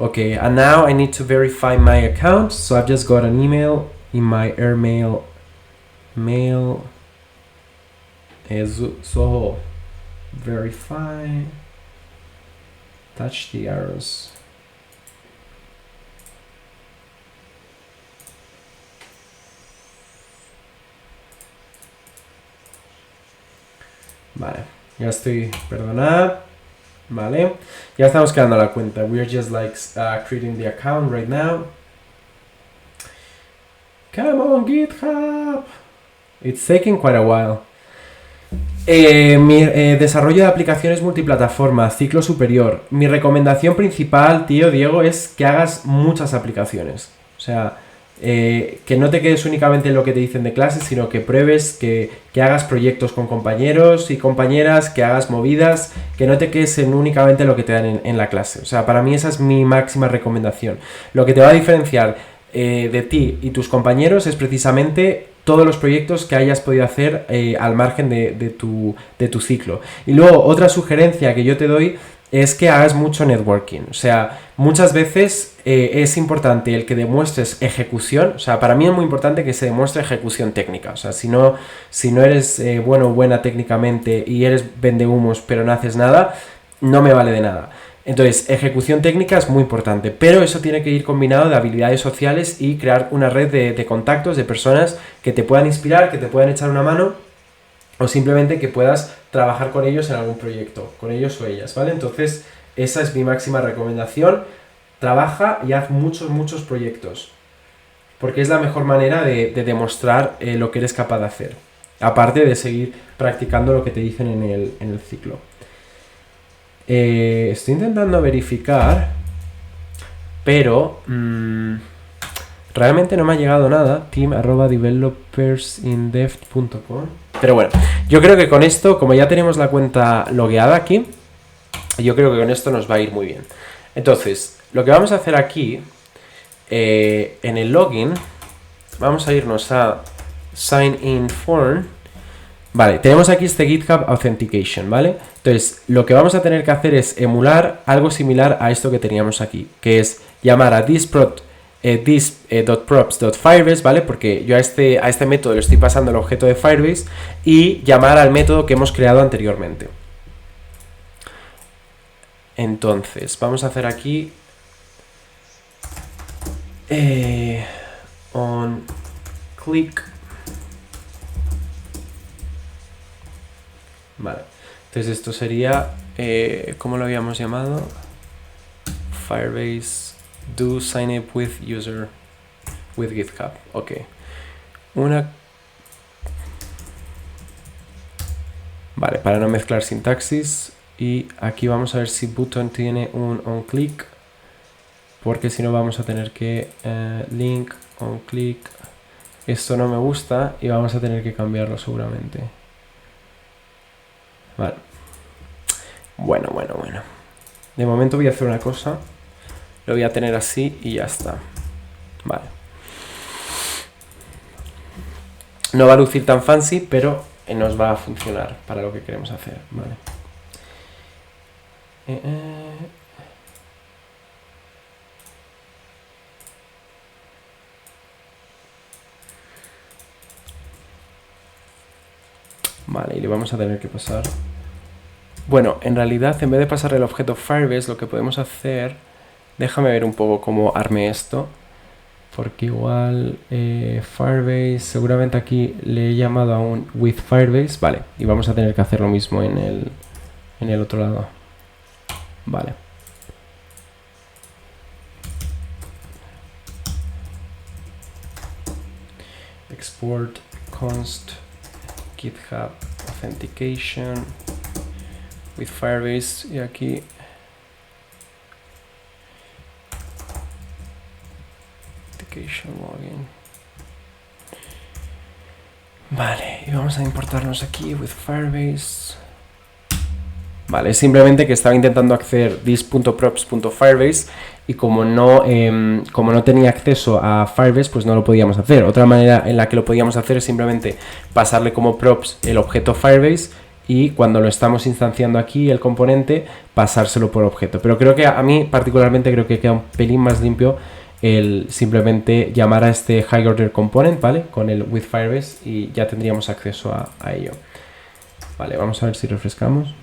Okay, and now I need to verify my account, so I've just got an email in my airmail mail. So verify, touch the arrows. Vale, ya estoy, perdonad. Vale, ya estamos creando la cuenta. We're just like creating the account right now. Come on, GitHub. It's taking quite a while. Mi desarrollo de aplicaciones multiplataforma, ciclo superior. Mi recomendación principal, tío Diego, es que hagas muchas aplicaciones. O sea, que no te quedes únicamente en lo que te dicen de clase, sino que pruebes, que hagas proyectos con compañeros y compañeras, que hagas movidas, que no te quedes en únicamente lo que te dan en la clase. O sea, para mí esa es mi máxima recomendación. Lo que te va a diferenciar de ti y tus compañeros es precisamente todos los proyectos que hayas podido hacer al margen de tu ciclo. Y luego otra sugerencia que yo te doy es que hagas mucho networking. O sea, muchas veces es importante el que demuestres ejecución. O sea, para mí es muy importante que se demuestre ejecución técnica. O sea, si no eres bueno o buena técnicamente y eres vendehumos pero no haces nada, no me vale de nada. Entonces, ejecución técnica es muy importante, pero eso tiene que ir combinado de habilidades sociales y crear una red de contactos, de personas que te puedan inspirar, que te puedan echar una mano o simplemente que puedas trabajar con ellos en algún proyecto, con ellos o ellas, ¿vale? Entonces, esa es mi máxima recomendación. Trabaja y haz muchos proyectos, porque es la mejor manera de demostrar lo que eres capaz de hacer, aparte de seguir practicando lo que te dicen en el ciclo. Estoy intentando verificar, pero realmente no me ha llegado nada. team@developersindeft.com. Pero bueno, yo creo que con esto, como ya tenemos la cuenta logueada aquí, yo creo que con esto nos va a ir muy bien. Entonces, lo que vamos a hacer aquí, en el login, vamos a irnos a sign in form. Vale, tenemos aquí este Github Authentication, ¿vale? Entonces, lo que vamos a tener que hacer es emular algo similar a esto que teníamos aquí, que es llamar a this.props.firebase, ¿vale? Porque yo a este método le estoy pasando el objeto de Firebase y llamar al método que hemos creado anteriormente. Entonces, vamos a hacer aquí on click. Vale, entonces esto sería, ¿cómo lo habíamos llamado? Firebase do sign up with user with GitHub. Ok. Vale, para no mezclar sintaxis. Y aquí vamos a ver si button tiene un on click, porque si no vamos a tener que link on click. Esto no me gusta y vamos a tener que cambiarlo seguramente. Vale. Bueno. De momento voy a hacer una cosa. Lo voy a tener así y ya está. Vale. No va a lucir tan fancy, pero nos va a funcionar para lo que queremos hacer. Vale. Vale, y le vamos a tener que pasar. Bueno, en realidad, en vez de pasar el objeto Firebase, lo que podemos hacer... Déjame ver un poco cómo arme esto. Porque igual Firebase, seguramente aquí le he llamado a un with Firebase. Vale, y vamos a tener que hacer lo mismo en el otro lado. Vale. export const Github Authentication with Firebase y aquí Authentication login. Vale, y vamos a importarnos aquí with Firebase. Vale, simplemente que estaba intentando acceder this.props.firebase y como no tenía acceso a Firebase, pues no lo podíamos hacer. Otra manera en la que lo podíamos hacer es simplemente pasarle como props el objeto Firebase y cuando lo estamos instanciando aquí, el componente, pasárselo por objeto. Pero creo que a mí particularmente creo que queda un pelín más limpio el simplemente llamar a este high order component, ¿vale? Con el with Firebase y ya tendríamos acceso a ello. Vale, vamos a ver si refrescamos.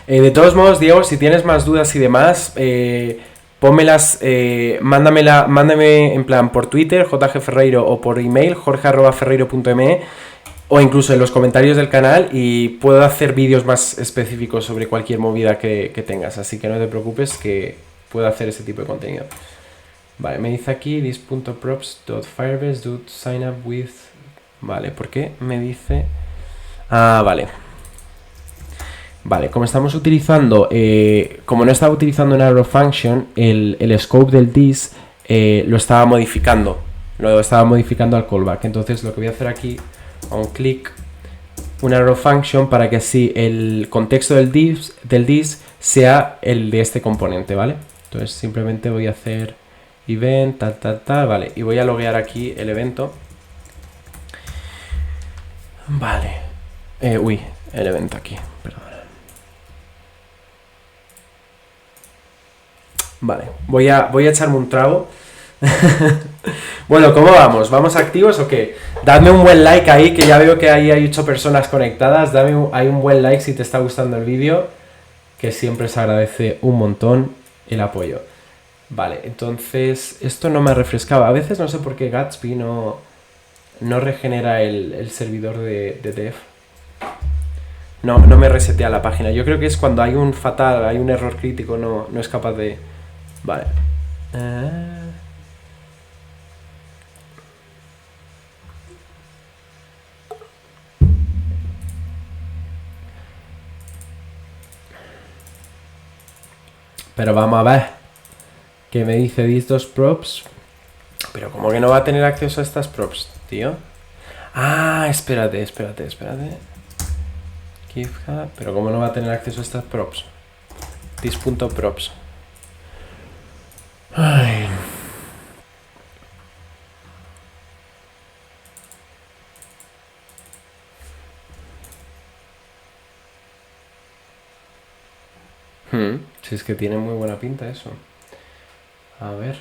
De todos modos, Diego, si tienes más dudas y demás, pónmelas, mándame en plan por Twitter, jgferreiro, o por email, jorge@ferreiro.me, o incluso en los comentarios del canal, y puedo hacer vídeos más específicos sobre cualquier movida que tengas, así que no te preocupes que puedo hacer ese tipo de contenido. Vale, me dice aquí this.props.firebase.signup.with. Vale, ¿por qué me dice? Ah, vale. Vale, como estamos utilizando, como no estaba utilizando un arrow function, el scope del this lo estaba modificando al callback. Entonces lo que voy a hacer aquí, un clic, un arrow function para que así el contexto del this sea el de este componente, ¿vale? Entonces simplemente voy a hacer event, tal, vale, y voy a loguear aquí el evento. Vale, el evento aquí, perdón. Vale, voy a echarme un trago. Bueno, ¿cómo vamos? ¿Vamos activos o qué? Dadme un buen like ahí, que ya veo que ahí hay 8 personas conectadas. Dame ahí un buen like si te está gustando el vídeo, que siempre se agradece un montón el apoyo. Vale, entonces esto no me refrescaba. A veces no sé por qué Gatsby no regenera el servidor de dev. No me resetea la página. Yo creo que es cuando hay un error crítico, no es capaz de... Vale. Pero vamos a ver. Que me dice these dos props. Pero como que no va a tener acceso a estas props, tío. Ah, espérate. GitHub, pero como no va a tener acceso a estas props. This.props. Ay. Si es que tiene muy buena pinta eso. A ver.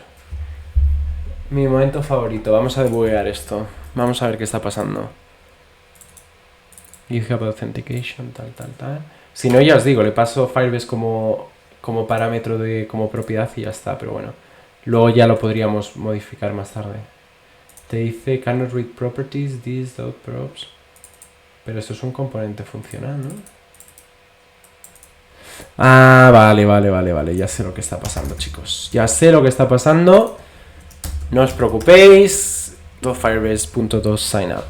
Mi momento favorito. Vamos a debuguear esto. Vamos a ver qué está pasando. Github Authentication, tal. Si no, ya os digo, le paso Firebase como parámetro como propiedad y ya está, pero bueno. Luego ya lo podríamos modificar más tarde. Te dice cannot read properties, this.props. Pero esto es un componente funcional, ¿no? Ah, vale. Ya sé lo que está pasando, chicos. Ya sé lo que está pasando. No os preocupéis. Firebase.signup.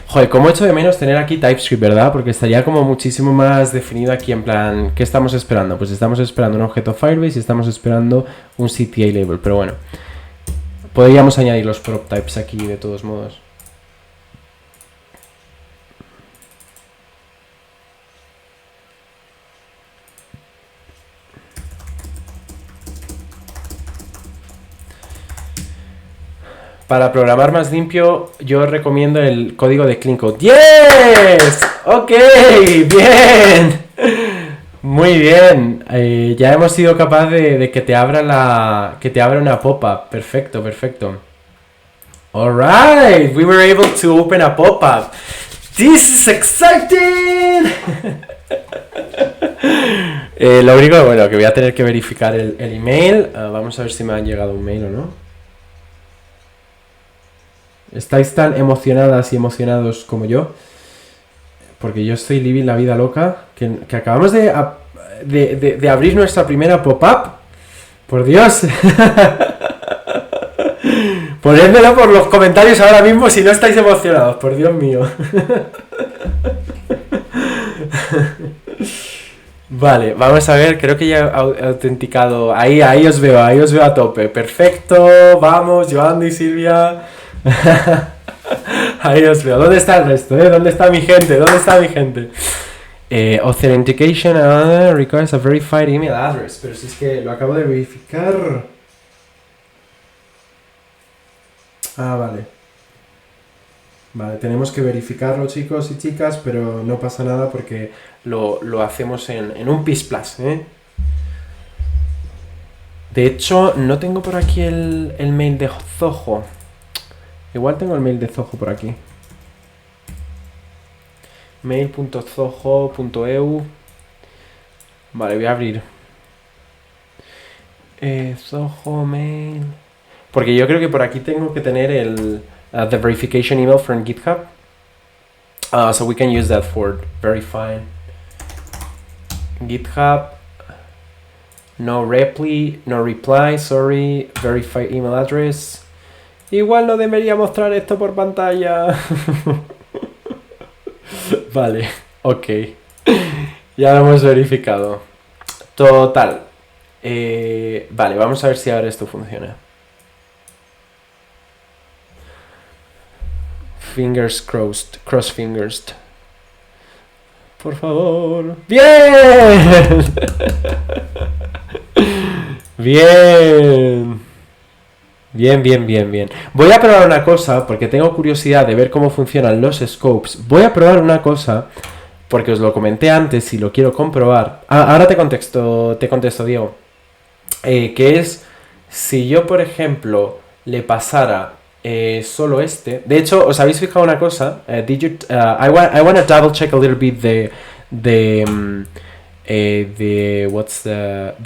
Joder, como echo de menos tener aquí TypeScript, ¿verdad? Porque estaría como muchísimo más definido aquí en plan, ¿qué estamos esperando? Pues estamos esperando un objeto Firebase y estamos esperando un CTA label, pero bueno. Podríamos añadir los prop types aquí de todos modos. Para programar más limpio, yo recomiendo el código de Clean Code. ¡Yes! ¡Ok! ¡Bien! Muy bien. Ya hemos sido capaz de que te abra una pop-up. Perfecto. Alright, we were able to open a pop-up. This is exciting! Lo único, bueno, que voy a tener que verificar el email. Vamos a ver si me ha llegado un mail o no. ¿Estáis tan emocionadas y emocionados como yo? Porque yo estoy living la vida loca. Que acabamos de de abrir nuestra primera pop-up. Por Dios. Ponedmelo por los comentarios ahora mismo si no estáis emocionados, por Dios mío. Vale, vamos a ver, creo que ya he autenticado. Ahí os veo a tope. Perfecto, vamos, Joan y Silvia. Ahí os veo. ¿Dónde está el resto? ¿Dónde está mi gente? Authentication requires a verified email address. Pero si es que lo acabo de verificar. Vale. Vale, tenemos que verificarlo, chicos y chicas, pero no pasa nada porque lo hacemos en un PIS Plus, ¿eh? De hecho, no tengo por aquí el mail de Zoho. Igual tengo el mail de Zoho por aquí. mail.zoho.eu. Vale, voy a abrir. Zoho mail. Porque yo creo que por aquí tengo que tener the verification email from GitHub. So we can use that for verifying. GitHub. No reply, sorry. Verify email address. Igual no debería mostrar esto por pantalla. Vale, ok. Ya lo hemos verificado. Total. Vale, vamos a ver si ahora esto funciona. Fingers crossed. Cross fingers. Por favor. ¡Bien! Bien. Bien. Voy a probar una cosa, porque tengo curiosidad de ver cómo funcionan los scopes. Voy a probar una cosa, porque os lo comenté antes y lo quiero comprobar. Ahora te contesto, Diego. Que es, si yo, por ejemplo, le pasara solo este. De hecho, ¿os habéis fijado una cosa? I want to double check a little bit the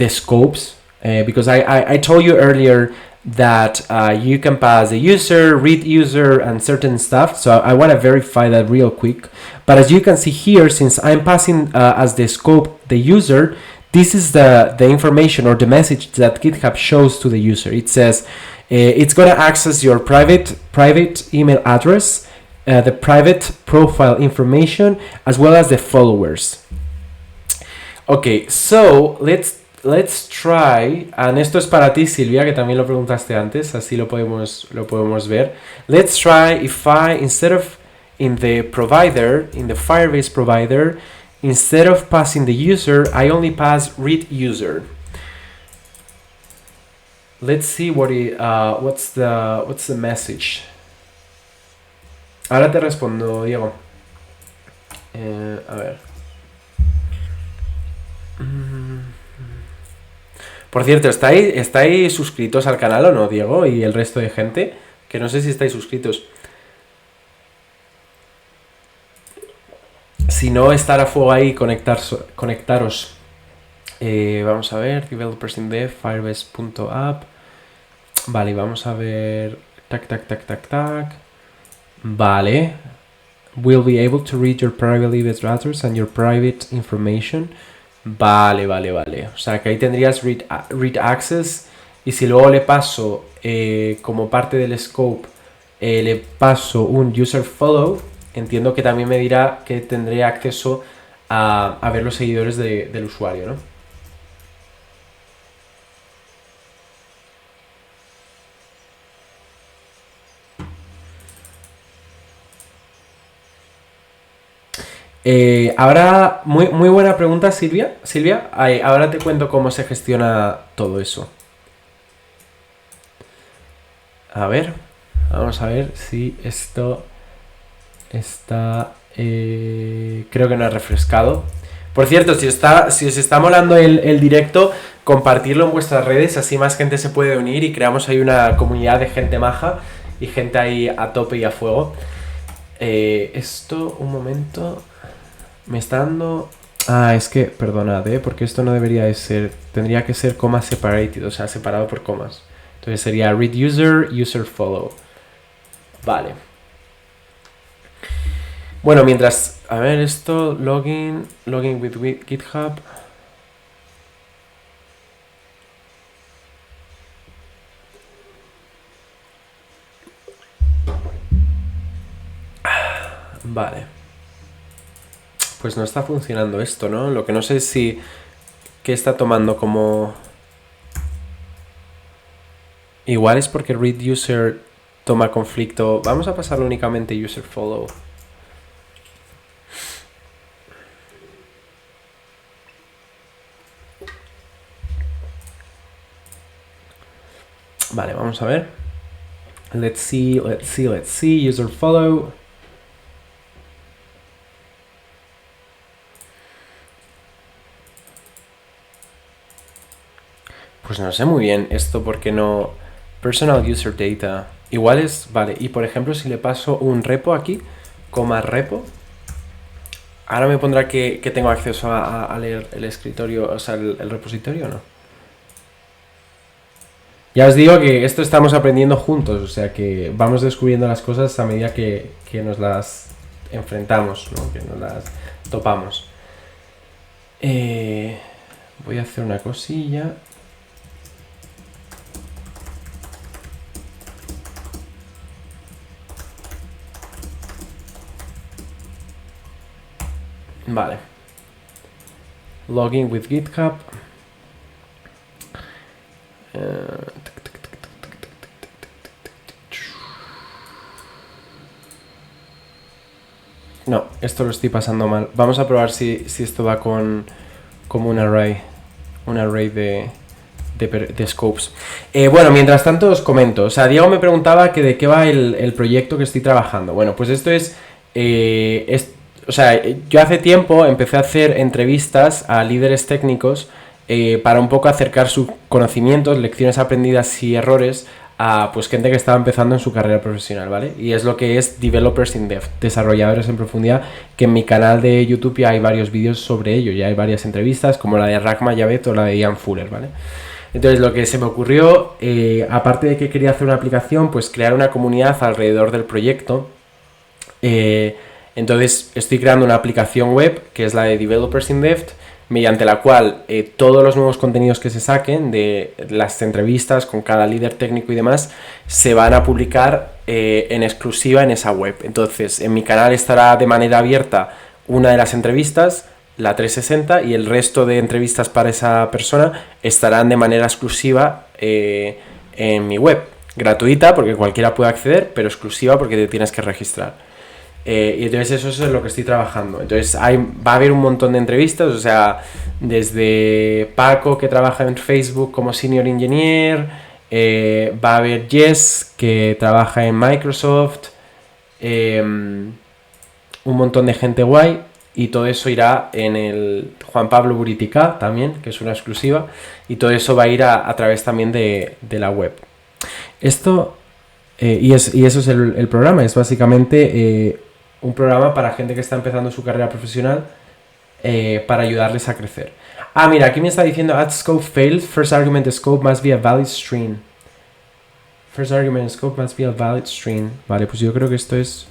scopes. Because I told you earlier that you can pass the user, read user, and certain stuff. So I want to verify that real quick. But as you can see here, since I'm passing as the scope the user, this is the information or the message that GitHub shows to the user. It says it's going to access your private email address, the private profile information, as well as the followers. Okay, so let's try, and esto es para ti, Silvia, que también lo preguntaste antes, así lo podemos ver. Let's try if instead of in the Firebase provider, instead of passing the user, I only pass read user. Let's see what's the message. Ahora te respondo, Diego. A ver. Por cierto, ¿estáis suscritos al canal o no, Diego? Y el resto de gente, que no sé si estáis suscritos. Si no, estar a fuego ahí y conectaros. Vamos a ver, developers in dev, firebase.app. Vale, vamos a ver. Tac. Vale. Will be able to read your private email address and your private information. Vale. O sea que ahí tendrías read access. Y si luego le paso, como parte del scope, le paso un user follow, entiendo que también me dirá que tendré acceso a ver los seguidores del usuario, ¿no? Ahora, muy buena pregunta, Silvia. Ahora te cuento cómo se gestiona todo eso. A ver, vamos a ver si esto está... creo que no ha refrescado. Por cierto, si os está molando el directo, compartirlo en vuestras redes, así más gente se puede unir y creamos ahí una comunidad de gente maja y gente ahí a tope y a fuego. Esto, un momento... Me está dando... es que, perdonad, porque esto no debería de ser... Tendría que ser coma separated, o sea, separado por comas. Entonces sería read user follow. Vale. Bueno, mientras... A ver, esto... Login with GitHub. Vale. Pues no está funcionando esto, ¿no? Lo que no sé es si... ¿Qué está tomando como...? Igual es porque read user toma conflicto. Vamos a pasarlo únicamente user follow. Vale, vamos a ver. Let's see, user follow. Pues no sé muy bien esto porque no... Personal user data. Igual es... Vale, y por ejemplo si le paso un repo aquí, coma repo, ahora me pondrá que tengo acceso a leer el escritorio, o sea, el repositorio, ¿no? Ya os digo que esto estamos aprendiendo juntos, o sea que vamos descubriendo las cosas a medida que nos las enfrentamos, ¿no? Que nos las topamos. Voy a hacer una cosilla. Vale. Login with GitHub. No, esto lo estoy pasando mal. Vamos a probar si esto va como un array de scopes. Bueno, mientras tanto os comento. O sea, Diego me preguntaba que de qué va el proyecto que estoy trabajando. Bueno, pues esto es... o sea, yo hace tiempo empecé a hacer entrevistas a líderes técnicos para un poco acercar sus conocimientos, lecciones aprendidas y errores a pues gente que estaba empezando en su carrera profesional, ¿vale? Y es lo que es Developers in Depth, desarrolladores en profundidad, que en mi canal de YouTube ya hay varios vídeos sobre ello, ya hay varias entrevistas, como la de Rahma Javed o la de Ian Fuller, ¿vale? Entonces lo que se me ocurrió, aparte de que quería hacer una aplicación, pues crear una comunidad alrededor del proyecto. Entonces estoy creando una aplicación web, que es la de Developers in Depth, mediante la cual todos los nuevos contenidos que se saquen de las entrevistas con cada líder técnico y demás se van a publicar en exclusiva en esa web. Entonces en mi canal estará de manera abierta una de las entrevistas, la 360, y el resto de entrevistas para esa persona estarán de manera exclusiva en mi web. Gratuita porque cualquiera puede acceder, pero exclusiva porque te tienes que registrar. Y entonces eso es lo que estoy trabajando. Entonces va a haber un montón de entrevistas, o sea, desde Paco, que trabaja en Facebook como Senior Engineer, va a haber Jess, que trabaja en Microsoft, un montón de gente guay, y todo eso irá en el Juan Pablo Buritica también, que es una exclusiva, y todo eso va a ir a través también de la web. Esto, y eso es el programa, es básicamente... un programa para gente que está empezando su carrera profesional para ayudarles a crecer. Ah, mira, aquí me está diciendo add scope failed. First argument scope must be a valid string. First argument scope must be a valid string. Vale, pues yo creo que esto es...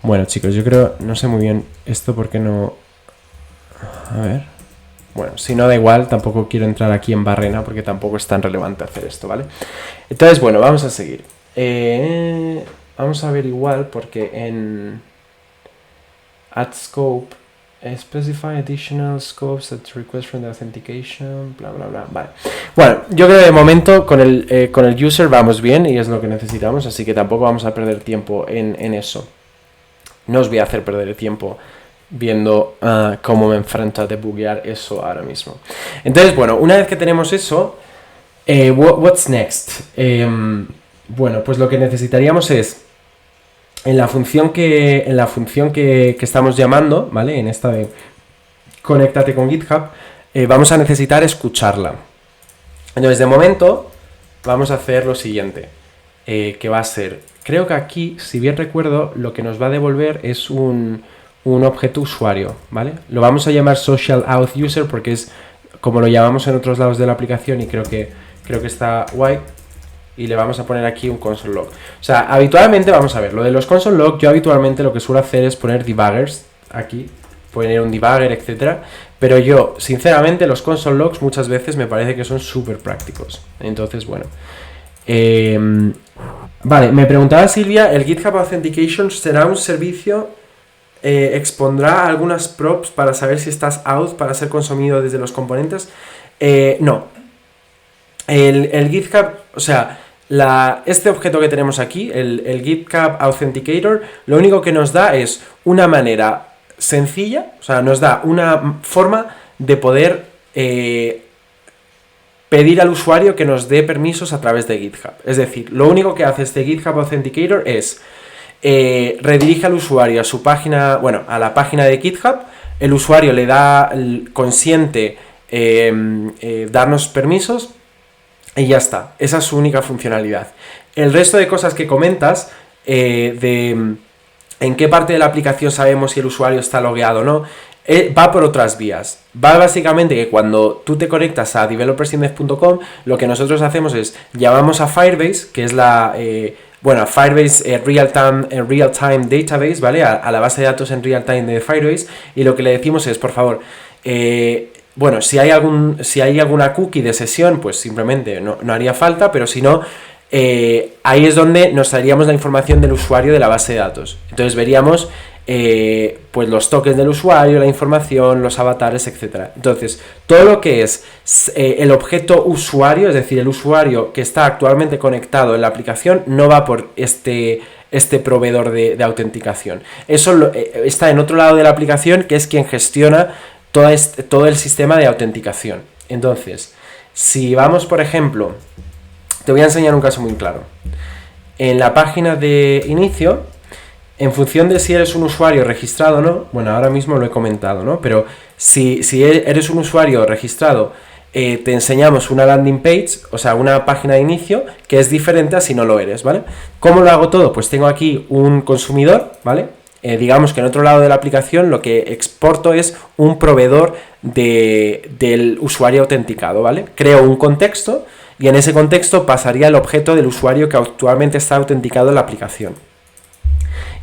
Bueno, chicos, yo creo... No sé muy bien esto porque no... A ver... Bueno, si no da igual, tampoco quiero entrar aquí en barrena porque tampoco es tan relevante hacer esto, ¿vale? Entonces, bueno, vamos a seguir. Vamos a ver igual porque en add scope specify additional scopes that request from the authentication, bla bla bla. Vale. Bueno, yo creo que de momento con el user vamos bien y es lo que necesitamos, así que tampoco vamos a perder tiempo en eso. No os voy a hacer perder el tiempo viendo cómo me enfrento a debuguear eso ahora mismo. Entonces, bueno, una vez que tenemos eso, what's next? Bueno, pues lo que necesitaríamos es en la función que estamos llamando, ¿vale? En esta de conéctate con GitHub, vamos a necesitar escucharla. Entonces, de momento, vamos a hacer lo siguiente, que va a ser, creo que aquí, si bien recuerdo, lo que nos va a devolver es un objeto usuario, ¿vale? Lo vamos a llamar social auth user porque es como lo llamamos en otros lados de la aplicación y creo que está guay. Y le vamos a poner aquí un console log. O sea, habitualmente, vamos a ver, lo de los console log, yo habitualmente lo que suelo hacer es poner debuggers aquí, poner un debugger, etcétera. Pero yo, sinceramente, los console logs muchas veces me parece que son súper prácticos. Entonces, bueno. Vale, me preguntaba Silvia, ¿el GitHub Authentication será un servicio expondrá algunas props para saber si estás out para ser consumido desde los componentes. No. El GitHub, o sea, este objeto que tenemos aquí, el GitHub Authenticator, lo único que nos da es una manera sencilla, o sea, nos da una forma de poder pedir al usuario que nos dé permisos a través de GitHub. Es decir, lo único que hace este GitHub Authenticator es redirige al usuario a su página, bueno, a la página de GitHub, el usuario le da, consiente darnos permisos y ya está. Esa es su única funcionalidad. El resto de cosas que comentas, de en qué parte de la aplicación sabemos si el usuario está logueado o no, va por otras vías. Va básicamente que cuando tú te conectas a developersindex.com, lo que nosotros hacemos es llamamos a Firebase, que es la Firebase Real-Time Database, ¿vale? A la base de datos en real-time de Firebase, y lo que le decimos es, por favor, si hay alguna cookie de sesión, pues simplemente no haría falta, pero si no, ahí es donde nos traeríamos la información del usuario de la base de datos. Entonces veríamos pues los tokens del usuario, la información, los avatares, etc. Entonces, todo lo que es el objeto usuario, es decir, el usuario que está actualmente conectado en la aplicación, no va por este proveedor de autenticación. Eso está en otro lado de la aplicación, que es quien gestiona todo el sistema de autenticación. Entonces, si vamos, por ejemplo, te voy a enseñar un caso muy claro. En la página de inicio, en función de si eres un usuario registrado o no, bueno, ahora mismo lo he comentado, ¿no? Pero si eres un usuario registrado, te enseñamos una landing page, o sea, una página de inicio, que es diferente a si no lo eres, ¿vale? ¿Cómo lo hago todo? Pues tengo aquí un consumidor, ¿vale? Digamos que en otro lado de la aplicación lo que exporto es un proveedor del usuario autenticado, ¿vale? Creo un contexto y en ese contexto pasaría el objeto del usuario que actualmente está autenticado en la aplicación.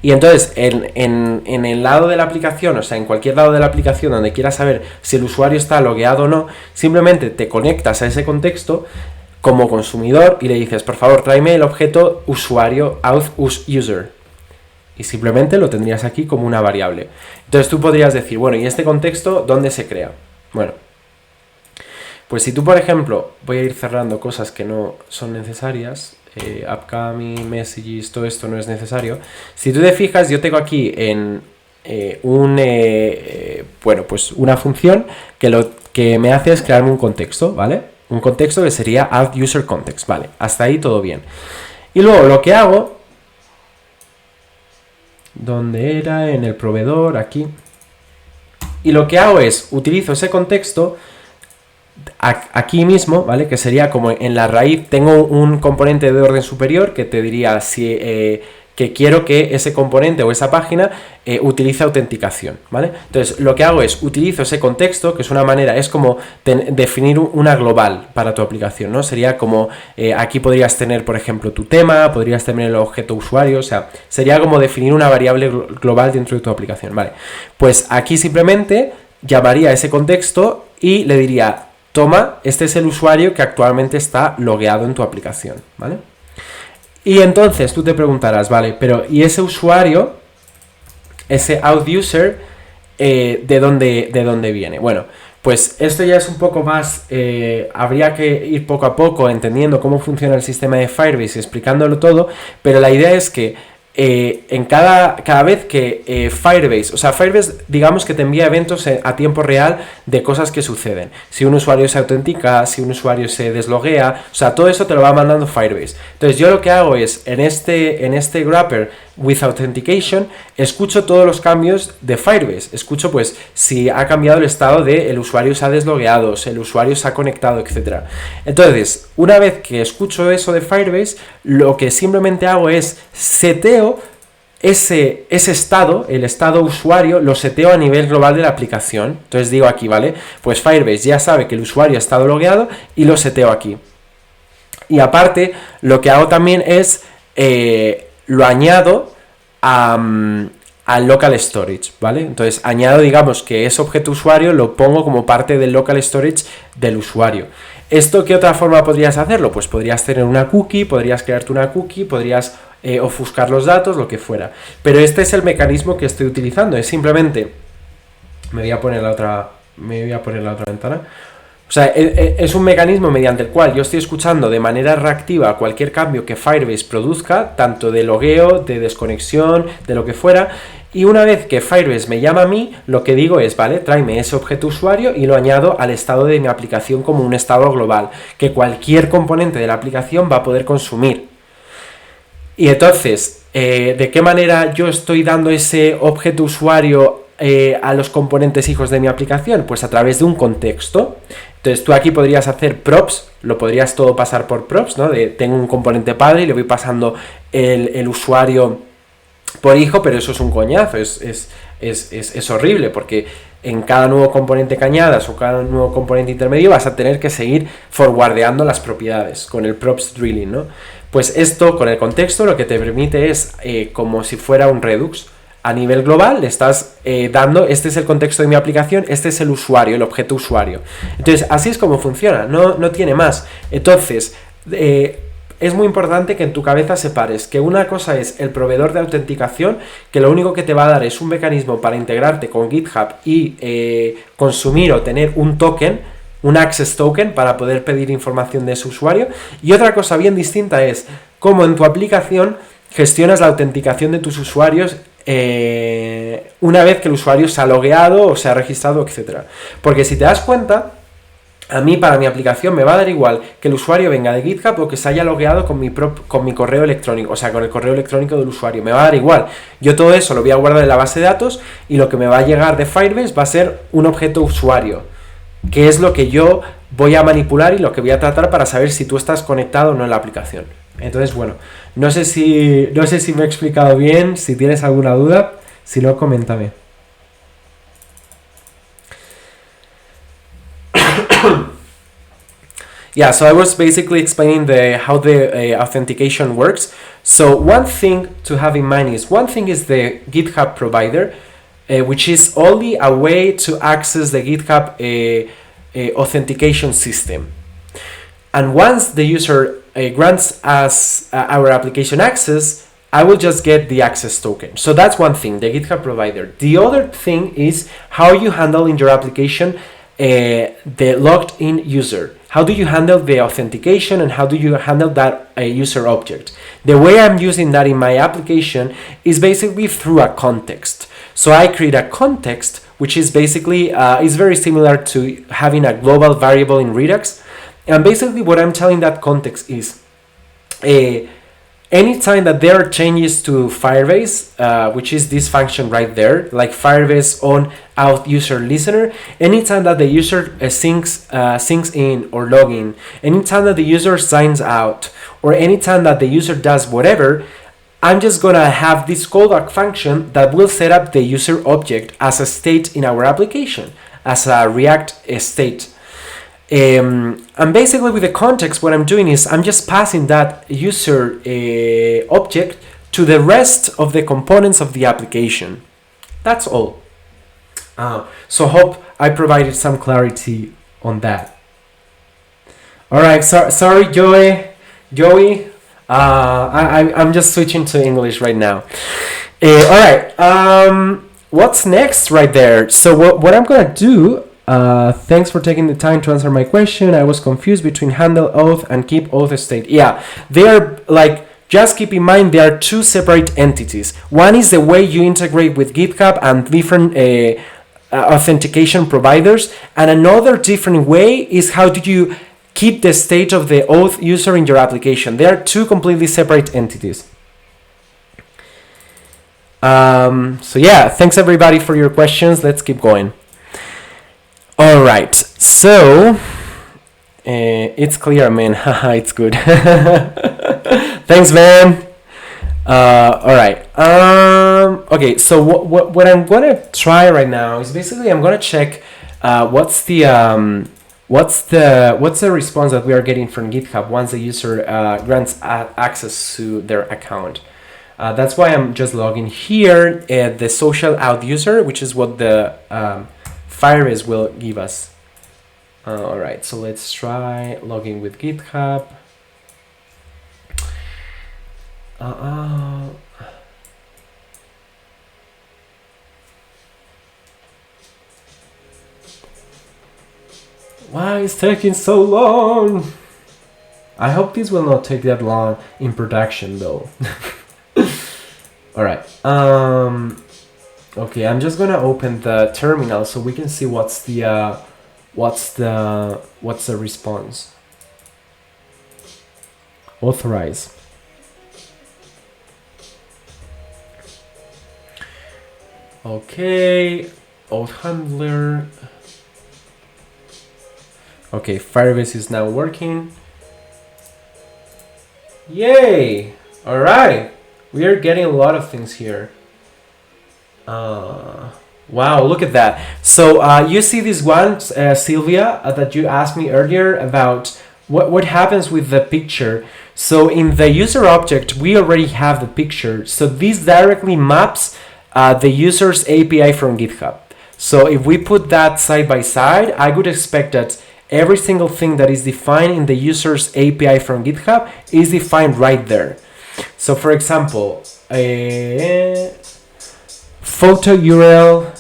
Y entonces, en el lado de la aplicación, o sea, en cualquier lado de la aplicación donde quieras saber si el usuario está logueado o no, simplemente te conectas a ese contexto como consumidor y le dices, por favor, tráeme el objeto usuario auth_user. Y simplemente lo tendrías aquí como una variable. Entonces tú podrías decir, bueno, ¿y este contexto dónde se crea? Bueno, pues si tú, por ejemplo, voy a ir cerrando cosas que no son necesarias, upcoming, messages, todo esto no es necesario. Si tú te fijas, yo tengo aquí en una función que lo que me hace es crearme un contexto, ¿vale? Un contexto que sería auth_user_context, ¿vale? Hasta ahí todo bien. Y luego lo que hago, ¿dónde era? En el proveedor, aquí. Y lo que hago es, utilizo ese contexto aquí mismo, ¿vale? Que sería como en la raíz, tengo un componente de orden superior que te diría si que quiero que ese componente o esa página utilice autenticación, ¿vale? Entonces, lo que hago es, utilizo ese contexto, que es una manera, es como definir una global para tu aplicación, ¿no? Sería como, aquí podrías tener, por ejemplo, tu tema, podrías tener el objeto usuario, o sea, sería como definir una variable global dentro de tu aplicación, ¿vale? Pues aquí simplemente llamaría a ese contexto y le diría, toma, este es el usuario que actualmente está logueado en tu aplicación, ¿vale? Y entonces tú te preguntarás, vale, pero ¿y ese usuario, ese auth_user, de dónde viene? Bueno, pues esto ya es un poco más, habría que ir poco a poco entendiendo cómo funciona el sistema de Firebase y explicándolo todo, pero la idea es que en cada vez que Firebase, o sea, Firebase digamos que te envía eventos a tiempo real de cosas que suceden. Si un usuario se autentica, si un usuario se desloguea, o sea, todo eso te lo va mandando Firebase. Entonces yo lo que hago es, en este wrapper with authentication, escucho todos los cambios de Firebase. Escucho pues si ha cambiado el estado de el usuario se ha deslogueado, si el usuario se ha conectado, etc. Entonces, una vez que escucho eso de Firebase, lo que simplemente hago es seteo ese estado, el estado usuario, lo seteo a nivel global de la aplicación. Entonces digo aquí, ¿vale? Pues Firebase ya sabe que el usuario ha estado logueado y lo seteo aquí. Y aparte, lo que hago también es lo añado al local storage, ¿vale? Entonces añado, digamos, que ese objeto usuario lo pongo como parte del local storage del usuario. ¿Esto qué otra forma podrías hacerlo? Pues podrías tener una cookie, podrías crearte una cookie, podrías ofuscar los datos, lo que fuera. Pero este es el mecanismo que estoy utilizando, es simplemente, me voy a poner la otra ventana. O sea, es un mecanismo mediante el cual yo estoy escuchando de manera reactiva cualquier cambio que Firebase produzca, tanto de logueo, de desconexión, de lo que fuera, y una vez que Firebase me llama a mí, lo que digo es, vale, tráeme ese objeto usuario y lo añado al estado de mi aplicación como un estado global, que cualquier componente de la aplicación va a poder consumir. Y entonces, ¿de qué manera yo estoy dando ese objeto usuario a los componentes hijos de mi aplicación? Pues a través de un contexto. Entonces tú aquí podrías hacer props, lo podrías todo pasar por props, ¿no? Tengo un componente padre y le voy pasando el usuario por hijo, pero eso es un coñazo, es horrible, porque en cada nuevo componente que añadas o cada nuevo componente intermedio vas a tener que seguir forwardeando las propiedades con el props drilling, ¿no? Pues esto con el contexto lo que te permite es, como si fuera un Redux, a nivel global le estás dando, este es el contexto de mi aplicación, este es el usuario, el objeto usuario. Entonces, así es como funciona, no tiene más. Entonces, es muy importante que en tu cabeza separes que una cosa es el proveedor de autenticación, que lo único que te va a dar es un mecanismo para integrarte con GitHub y consumir o tener un token, un access token para poder pedir información de su usuario. Y otra cosa bien distinta es cómo en tu aplicación gestionas la autenticación de tus usuarios una vez que el usuario se ha logueado o se ha registrado, etc. Porque si te das cuenta, a mí para mi aplicación me va a dar igual que el usuario venga de GitHub o que se haya logueado con mi correo electrónico, o sea, con el correo electrónico del usuario. Me va a dar igual. Yo todo eso lo voy a guardar en la base de datos y lo que me va a llegar de Firebase va a ser un objeto usuario, que es lo que yo voy a manipular y lo que voy a tratar para saber si tú estás conectado o no en la aplicación. Entonces, bueno, no sé si me he explicado bien. Si tienes alguna duda, si no, coméntame. Yeah, so I was basically explaining how the authentication works. So one thing to have in mind is, one thing is the GitHub provider, which is only a way to access the GitHub authentication system. And once the user grants us our application access, I will just get the access token. So that's one thing, the GitHub provider. The other thing is how you handle in your application the logged in user. How do you handle the authentication and how do you handle that user object? The way I'm using that in my application is basically through a context. So I create a context, which is basically is very similar to having a global variable in Redux. And basically what I'm telling that context is anytime that there are changes to Firebase, which is this function right there, like Firebase on out user listener, anytime that the user syncs in or log in, anytime that the user signs out, or anytime that the user does whatever, I'm just gonna have this callback function that will set up the user object as a state in our application, as a React state. And basically with the context, what I'm doing is I'm just passing that user object to the rest of the components of the application. That's all. So hope I provided some clarity on that. All right, sorry, Joey. I'm just switching to English right now. All right. What's next right there? So what I'm gonna do. Thanks for taking the time to answer my question. I was confused between handle auth and keep auth state. Yeah, they are like, just keep in mind they are two separate entities. One is the way you integrate with GitHub and different authentication providers, and another different way is how do you keep the state of the auth user in your application. They are two completely separate entities. So yeah, thanks everybody for your questions. Let's keep going. All right, so it's clear, man. Haha, it's good. Thanks, man. All right. Okay, so what I'm gonna try right now is basically I'm gonna check what's the response that we are getting from GitHub once the user grants access to their account. That's why I'm just logging here at the social out user, which is what the Firebase will give us. All right, so let's try logging with GitHub. Uh, why is taking so long? I hope this will not take that long in production though. All right. Okay, I'm just gonna open the terminal so we can see what's the response. Authorize. Okay, auth handler. Okay, Firebase is now working. Yay! All right, we are getting a lot of things here. Wow, look at that. So you see this one, Sylvia, that you asked me earlier about what happens with the picture. So in the user object, we already have the picture. So this directly maps the user's API from GitHub. So if we put that side by side, I would expect that every single thing that is defined in the user's API from GitHub is defined right there. So for example, photo URL,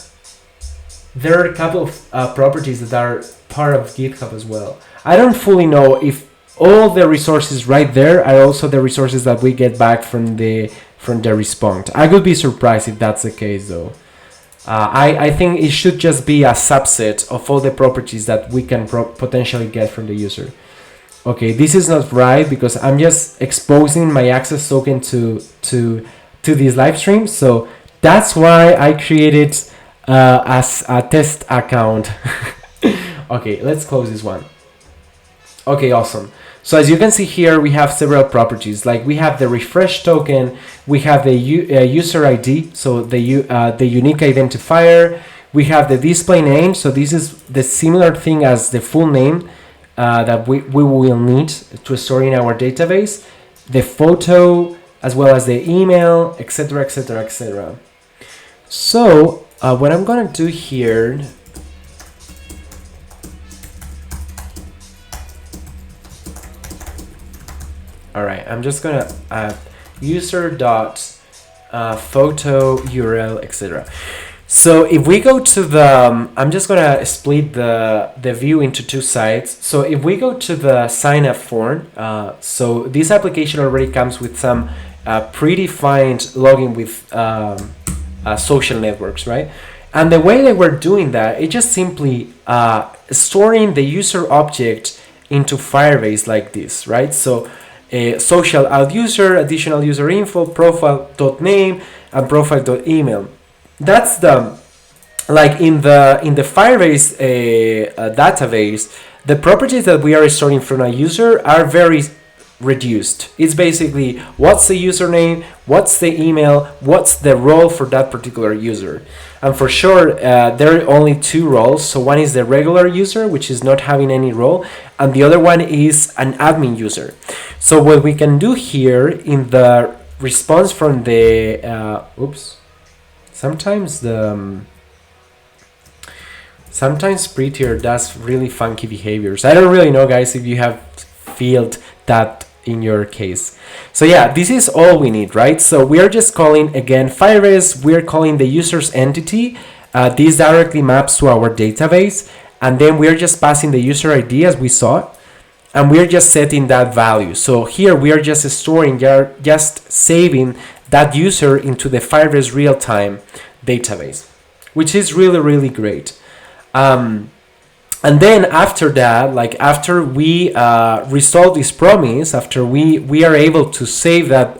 there are a couple of properties that are part of GitHub as well. I don't fully know if all the resources right there are also the resources that we get back from the response. I would be surprised if that's the case though. I think it should just be a subset of all the properties that we can potentially get from the user. Okay, this is not right because I'm just exposing my access token to this live stream. So that's why I created as a test account. Okay, let's close this one. Okay, awesome. So as you can see here, we have several properties. Like we have the refresh token, we have the user ID, so the unique identifier. We have the display name, so this is the similar thing as the full name that we will need to store in our database. The photo, as well as the email, etc., etc., etc. So what I'm gonna do here. All right, I'm just gonna add user dot photo URL, etc. So if we go to the, I'm just gonna split the view into two sides. So if we go to the sign up form, so this application already comes with some predefined login with social networks, right? And the way that we're doing that, it's just simply storing the user object into Firebase like this, right? So social add user, additional user info, profile.name, and profile.email. That's the, like in the Firebase database, the properties that we are storing from a user are very reduced. It's basically what's the username, what's the email, what's the role for that particular user. And for sure, there are only two roles. So one is the regular user, which is not having any role, and the other one is an admin user. So what we can do here in the response from the, sometimes Prettier does really funky behaviors. I don't really know, guys, if you have felt that in your case. So yeah, this is all we need, right? So we are just calling again Firebase. We're calling the user's entity. This directly maps to our database, and then we're just passing the user ID as we saw, and we're just setting that value. So here we are just storing, just saving that user into the Firebase real-time database, which is really, really great. And then after that, like after we resolve this promise, after we are able to save that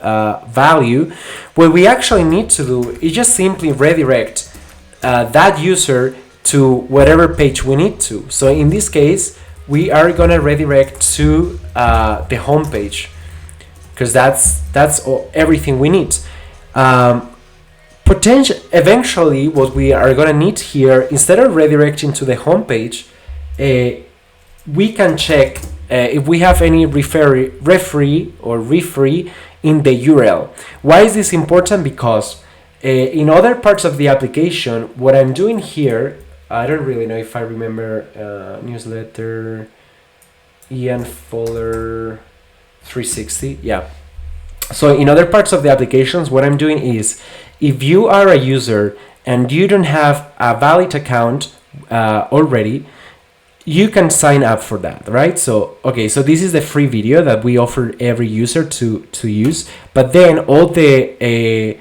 value, what we actually need to do is just simply redirect that user to whatever page we need to. So in this case, we are gonna redirect to the home page, because that's everything we need. Eventually, what we are gonna need here, instead of redirecting to the home page, we can check if we have any referee in the URL. Why is this important? Because in other parts of the application, what I'm doing here, I don't really know if I remember newsletter, Ian folder 360. Yeah. So in other parts of the applications, what I'm doing is, if you are a user and you don't have a valid account already, you can sign up for that, right? So, okay, so this is the free video that we offer every user to use, but then all the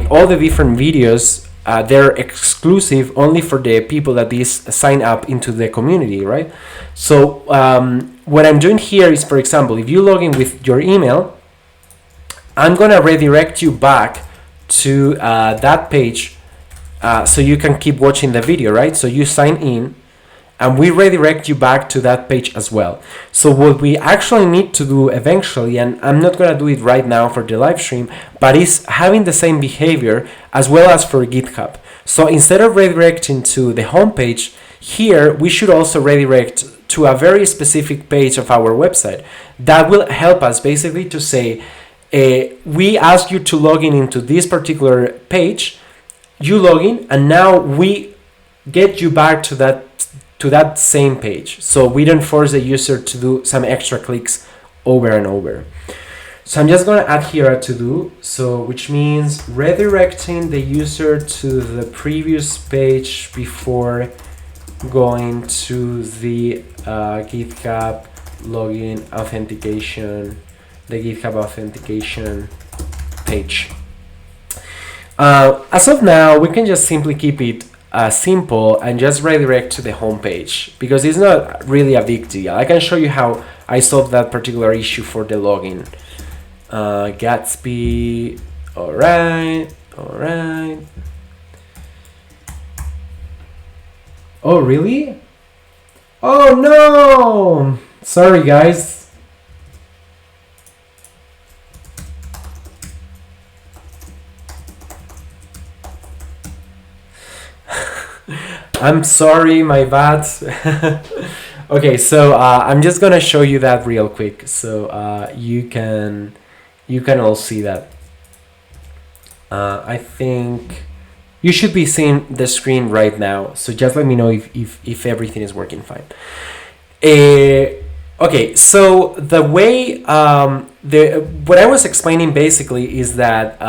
all the different videos, they're exclusive only for the people that sign up into the community, right? So what I'm doing here is, for example, if you log in with your email, I'm gonna redirect you back to that page so you can keep watching the video, right? So you sign in, and we redirect you back to that page as well. So what we actually need to do eventually, and I'm not gonna do it right now for the live stream, but is having the same behavior as well as for GitHub. So instead of redirecting to the home page, here we should also redirect to a very specific page of our website. That will help us basically to say, we ask you to log in into this particular page, you log in, and now we get you back to that same page. So we don't force the user to do some extra clicks over and over. So I'm just going to add here a to-do, so which means redirecting the user to the previous page before going to the GitHub login authentication, the GitHub authentication page. As of now, we can just simply keep it simple and just redirect to the home page, because it's not really a big deal. I can show you how I solved that particular issue for the login. Gatsby, all right. Oh, really? Oh no! Sorry, guys. I'm sorry, my bad. Okay, so I'm just gonna show you that real quick, so you can all see that. I think you should be seeing the screen right now, so just let me know if everything is working fine. Okay, so the way what I was explaining basically is that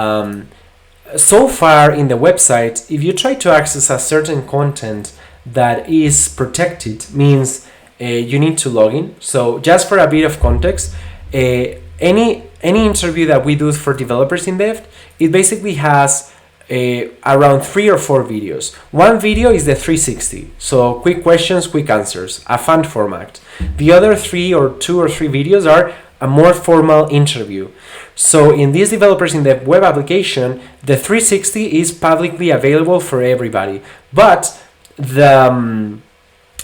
so far in the website, if you try to access a certain content that is protected, means you need to log in. So just for a bit of context, any interview that we do for developers in Dev, it basically has around 3 or 4 videos. One video is the 360, so quick questions, quick answers, a fun format. The other 2 or 3 videos are a more formal interview. So in these developers in the web application, the 360 is publicly available for everybody, but the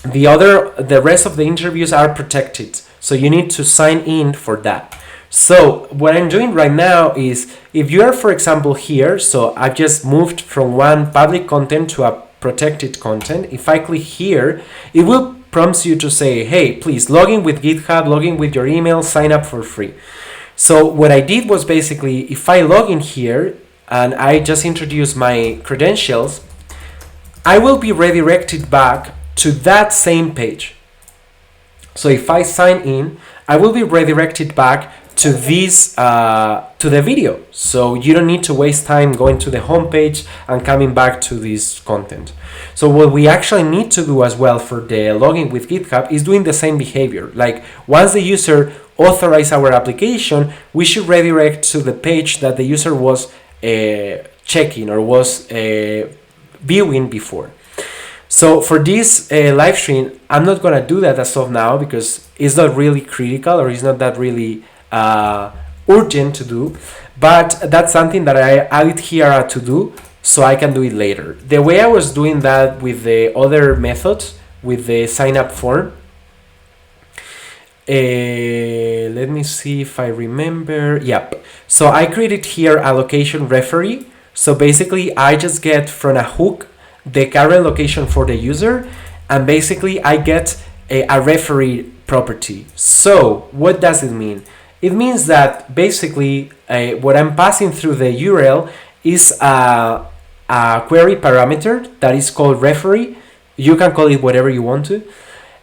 rest of the interviews are protected. So you need to sign in for that. So what I'm doing right now is, if you are, for example, here, so I've just moved from one public content to a protected content. If I click here, it will prompt you to say, hey, please log in with GitHub, log in with your email, sign up for free. So what I did was basically, if I log in here and I just introduce my credentials, I will be redirected back to that same page. So if I sign in, I will be redirected back to this to the video. So you don't need to waste time going to the home page and coming back to this content. So what we actually need to do as well for the login with GitHub is doing the same behavior. Like once the user authorizes our application, we should redirect to the page that the user was checking or was viewing before. So for this live stream, I'm not gonna do that as of now because it's not really critical or it's not that really urgent to do, but that's something that I added here to do so I can do it later. The way I was doing that with the other methods, with the sign up form, let me see if I remember. Yep. So I created here a location referee. So basically I just get from a hook the current location for the user, and basically I get a referee property. So what does it mean? It means that basically what I'm passing through the URL is a query parameter that is called referee. You can call it whatever you want to.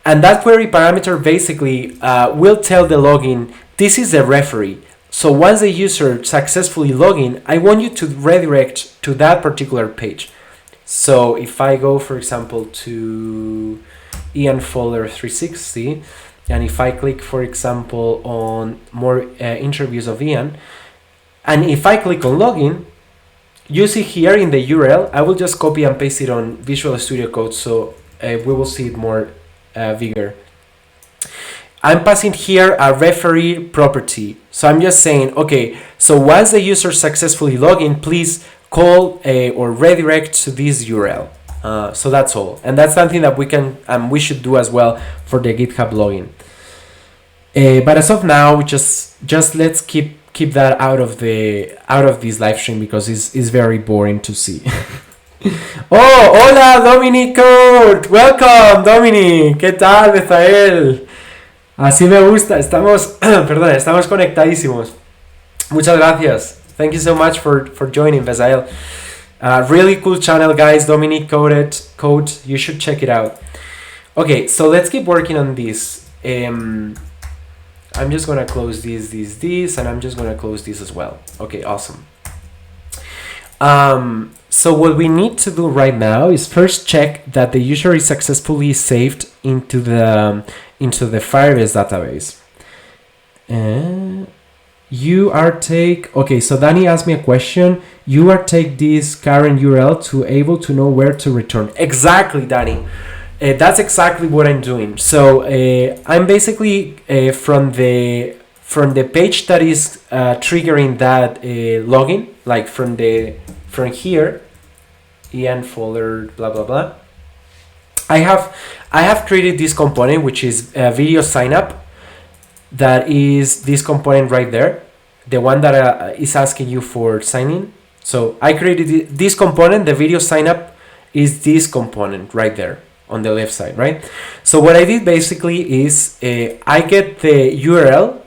And that query parameter basically will tell the login, this is a referee. So once the user successfully log in, I want you to redirect to that particular page. So if I go, for example, to Ian folder 360, and if I click, for example, on more interviews of Ian, and if I click on login, you see here in the URL, I will just copy and paste it on Visual Studio Code, so we will see it more bigger. I'm passing here a referee property. So I'm just saying, okay, so once the user successfully log in, please call or redirect to this URL. So that's all. And that's something that we can and we should do as well for the GitHub login. But as of now, just let's keep that out of this live stream because it's very boring to see. Oh, hola Dominic Code. Welcome Dominic. ¿Qué tal, Bezael? Así me gusta, estamos conectadísimos. Muchas gracias. Thank you so much for joining, Bezael. Really cool channel, guys. Dominic Code. You should check it out. Okay, so let's keep working on this. I'm just gonna close this, and I'm just gonna close this as well. Okay, awesome. So what we need to do right now is first check that the user is successfully saved into the Firebase database. Okay, so Danny asked me a question. You are take this current URL to able to know where to return. Exactly, Danny. That's exactly what I'm doing. So I'm basically from the page that is triggering that login, like from here, Ian folder, blah blah blah. I have created this component, which is video sign up. That is this component right there, the one that is asking you for signing. So I created this component. The video sign up is this component right there on the left side, right? So what I did basically is I get the URL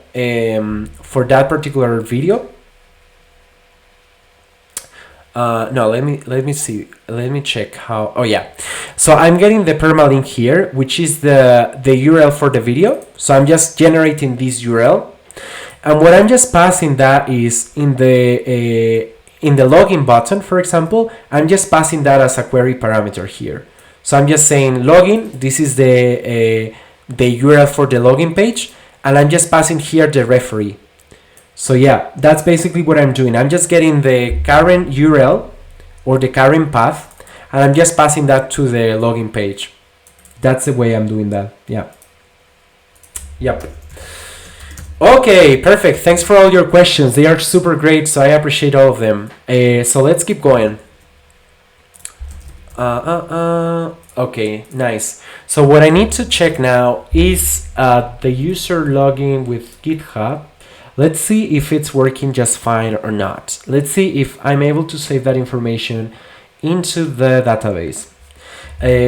for that particular video. No, let me see. Let me check how. Oh yeah. So I'm getting the permalink here, which is the URL for the video. So I'm just generating this URL, and what I'm just passing that is in the login button, for example. I'm just passing that as a query parameter here. So I'm just saying login. This is the URL for the login page, and I'm just passing here the referee. So yeah, that's basically what I'm doing. I'm just getting the current URL or the current path, and I'm just passing that to the login page. That's the way I'm doing that. Yeah. Yep. Okay, perfect. Thanks for all your questions. They are super great, so I appreciate all of them. So let's keep going. Okay, nice. So what I need to check now is the user login with GitHub. Let's see if it's working just fine or not. Let's see if I'm able to save that information into the database.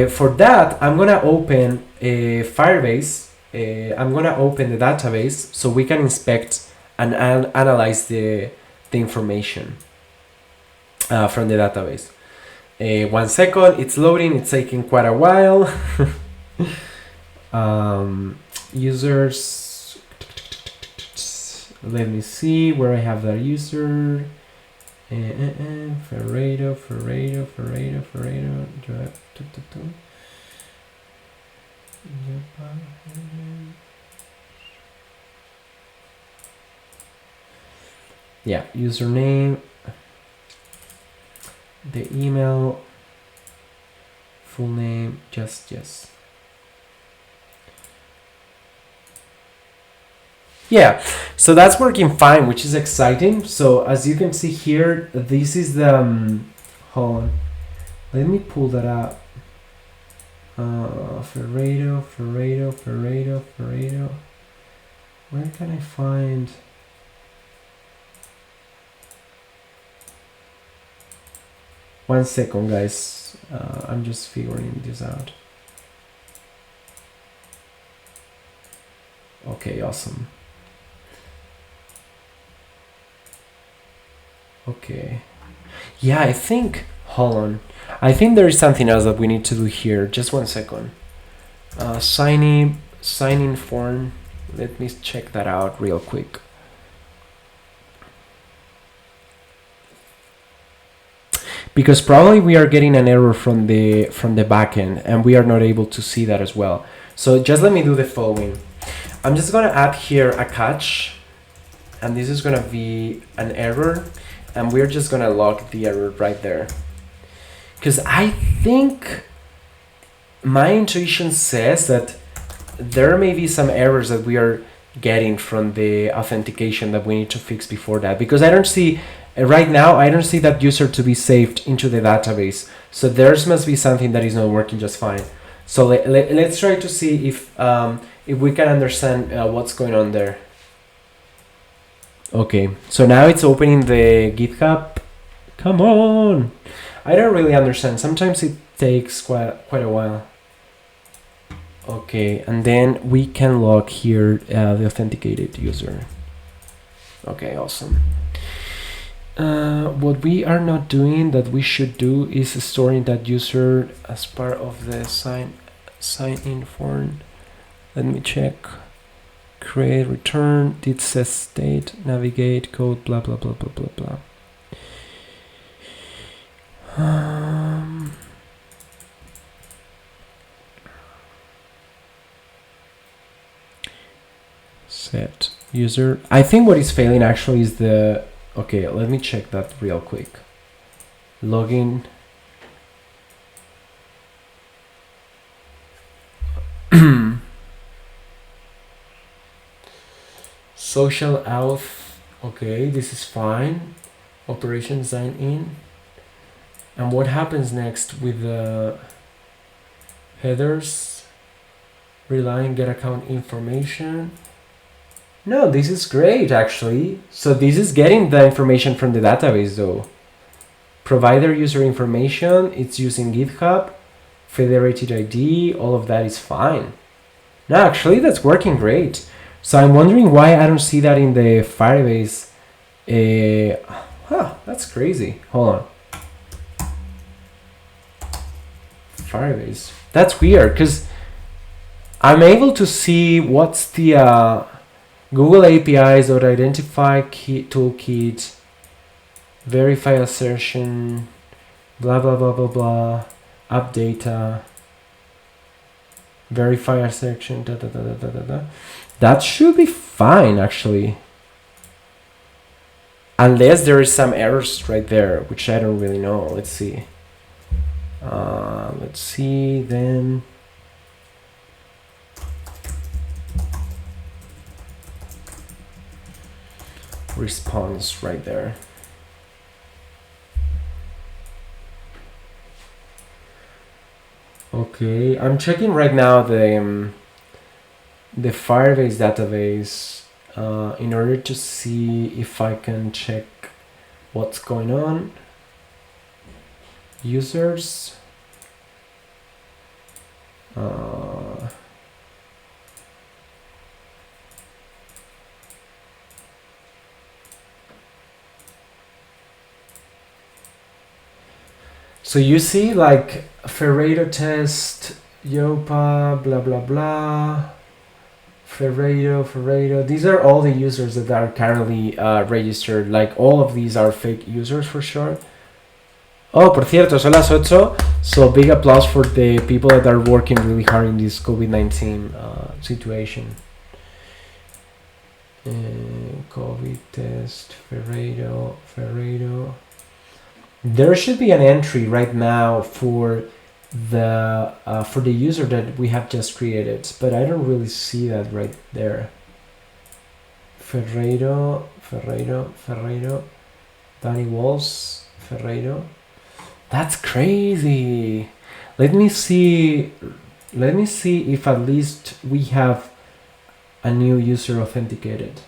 For that, I'm gonna open Firebase. I'm gonna open the database so we can inspect and analyze the information from the database. 1 second, it's loading. It's taking quite a while. Users. Let me see where I have that user. Ferreiro. Yeah, username, the email, full name, just yes. Yeah, so that's working fine, which is exciting. So as you can see here, this is the, hold on, let me pull that up. Ferreiro. Where can I find? One second, guys. I'm just figuring this out. Okay, awesome. Okay. Yeah, I think, hold on. I think there is something else that we need to do here. Just 1 second. Sign in form. Let me check that out real quick. because probably we are getting an error from the backend and we are not able to see that as well. So just let me do the following. I'm just gonna add here a catch, and this is gonna be an error, and we're just gonna log the error right there. Because I think my intuition says that there may be some errors that we are getting from the authentication that we need to fix before that, because I don't see right now, I don't see that user to be saved into the database. So there's must be something that is not working just fine. So let's try to see if we can understand what's going on there. Okay, so now it's opening the GitHub. Come on! I don't really understand. Sometimes it takes quite a while. Okay, and then we can log here the authenticated user. Okay, awesome. What we are not doing that we should do is storing that user as part of the sign in form. Let me check. Create, return, did says state, navigate, code, blah blah blah blah blah blah. Set user. I think what is failing actually is the. Okay, let me check that real quick. Login. Social auth. Okay, this is fine. Operation sign in. And what happens next with the headers? Relying get account information. No, this is great actually. So this is getting the information from the database though. Provider user information, it's using GitHub, federated ID, all of that is fine. No, actually that's working great. So I'm wondering why I don't see that in the Firebase. That's crazy. Hold on. Firebase. That's weird because I'm able to see what's the Google APIs or identify key toolkit, verify assertion, blah blah blah blah blah, app data, verify assertion, da da da da da da. That should be fine actually. Unless there is some errors right there, which I don't really know. Let's see. Let's see then. Response right there. Okay, I'm checking right now the Firebase database in order to see if I can check what's going on. Users. So you see like Ferreiro test, Yopa, blah, blah, blah, Ferreiro. These are all the users that are currently registered. Like all of these are fake users for sure. Oh, por cierto, son las 8. So big applause for the people that are working really hard in this COVID-19 situation. COVID test, Ferreiro. There should be an entry right now for the user that we have just created, but I don't really see that right there. Ferreiro, Danny Walls, Ferreiro. That's crazy. Let me see if at least we have a new user authenticated.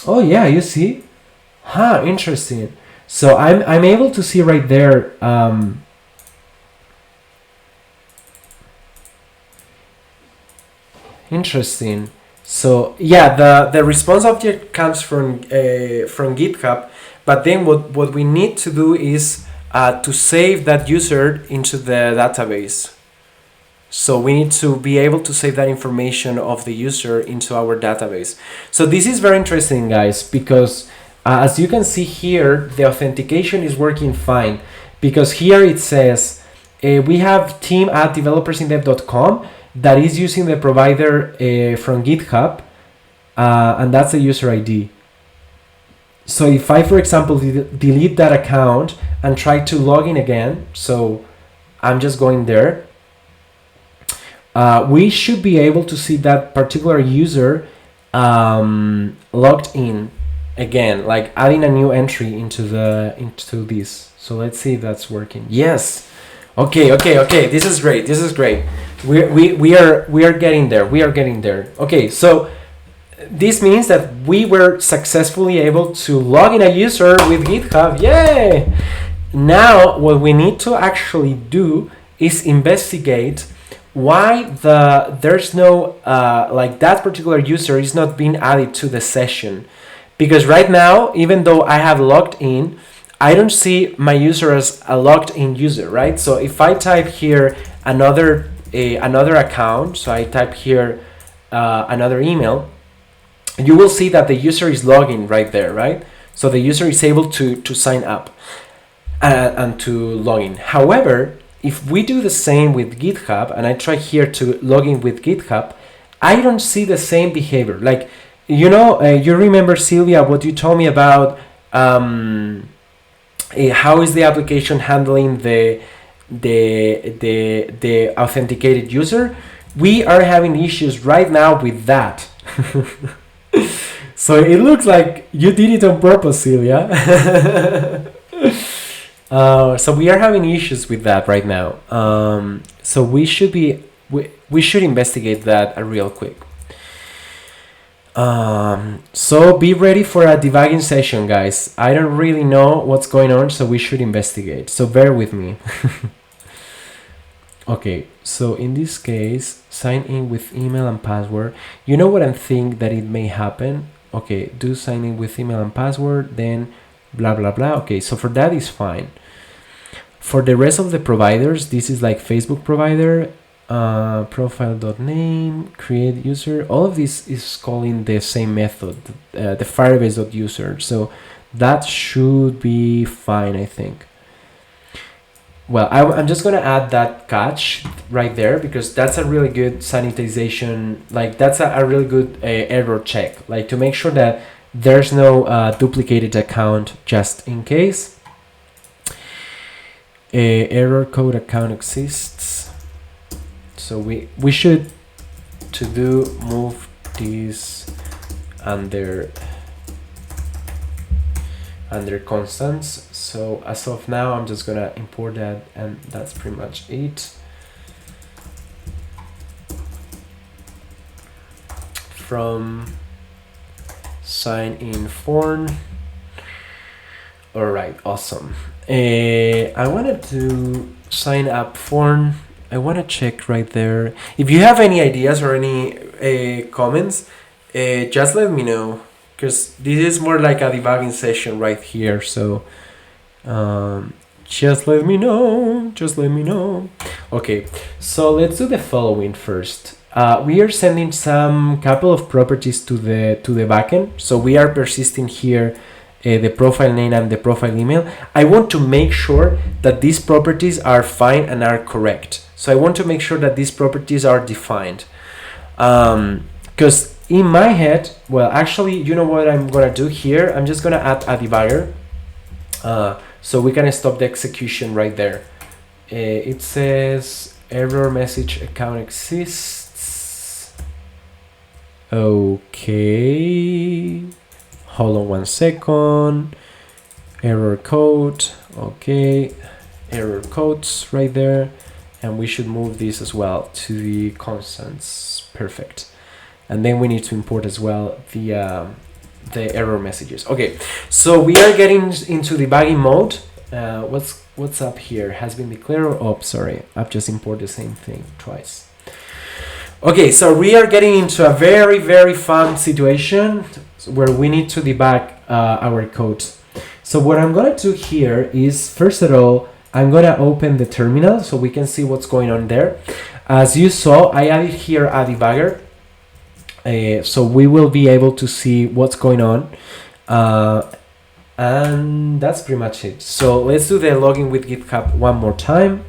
Oh yeah, you see? Huh, interesting. So I'm able to see right there interesting. So yeah, the response object comes from GitHub, but then what we need to do is to save that user into the database. So we need to be able to save that information of the user into our database. So this is very interesting, guys, because as you can see here, the authentication is working fine, because here it says we have team at developersindev.com that is using the provider from GitHub, and that's the user ID. So if I, for example, delete that account and try to log in again, so I'm just going there, we should be able to see that particular user logged in again, like adding a new entry into this. So let's see if that's working. Yes. Okay. This is great. We are getting there. Okay, so this means that we were successfully able to log in a user with GitHub. Yay! Now what we need to actually do is investigate why there's no like that particular user is not being added to the session. Because right now, even though I have logged in, I don't see my user as a logged in user, right? So if I type here another account, so I type here another email, you will see that the user is logging right there, right? So the user is able to sign up and to log in. However, if we do the same with GitHub, and I try here to log in with GitHub, I don't see the same behavior. Like, you know, you remember, Sylvia, what you told me about how is the application handling the authenticated user? We are having issues right now with that. So it looks like you did it on purpose, Celia. So we are having issues with that right now. So we should investigate that real quick. So be ready for a debugging session, guys. I don't really know what's going on, so we should investigate. So bear with me. Okay, so in this case, sign in with email and password. You know what I think that it may happen? Okay, do sign in with email and password, then blah, blah, blah. Okay, so for that is fine. For the rest of the providers, this is like Facebook provider, profile.name, create user. All of this is calling the same method, the Firebase.user. So that should be fine, I think. Well, I'm just going to add that catch right there because that's a really good sanitization, like that's a really good error check, like to make sure that there's no duplicated account just in case. Error code account exists. So we should move this under constants. So as of now, I'm just gonna import that, and that's pretty much it. From sign in form. All right, awesome. I wanted to sign up form. I want to check right there. If you have any ideas or any comments, just let me know, because this is more like a debugging session right here. So just let me know. Okay, so let's do the following first. We are sending some couple of properties to the backend. So we are persisting here the profile name and the profile email. I want to make sure that these properties are fine and are correct. So I want to make sure that these properties are defined. Because in my head, well, actually, you know what I'm gonna do here? I'm just gonna add a debugger. So we can stop the execution right there. It says error message account exists. Okay. Hold on 1 second. Error code. Okay. Error codes right there. And we should move this as well to the constants. Perfect. And then we need to import as well the error messages. Okay, so we are getting into debugging mode. What's up here? Has been declared. Oh, sorry, I've just imported the same thing twice. Okay, so we are getting into a very, very fun situation where we need to debug our code. So what I'm gonna do here is, first of all, I'm gonna open the terminal so we can see what's going on there. As you saw, I added here a debugger. So we will be able to see what's going on. And that's pretty much it. So let's do the login with GitHub one more time.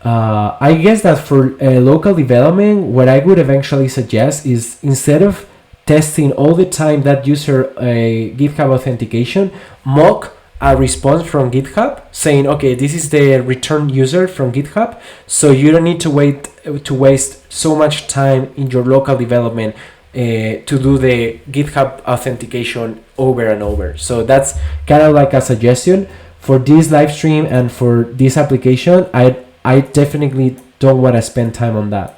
I guess that for local development, what I would eventually suggest is, instead of testing all the time that user GitHub authentication, mock a response from GitHub saying, okay, this is the return user from GitHub, so you don't need to waste so much time in your local development to do the GitHub authentication over and over. So that's kind of like a suggestion for this live stream, and for this application, I definitely don't want to spend time on that.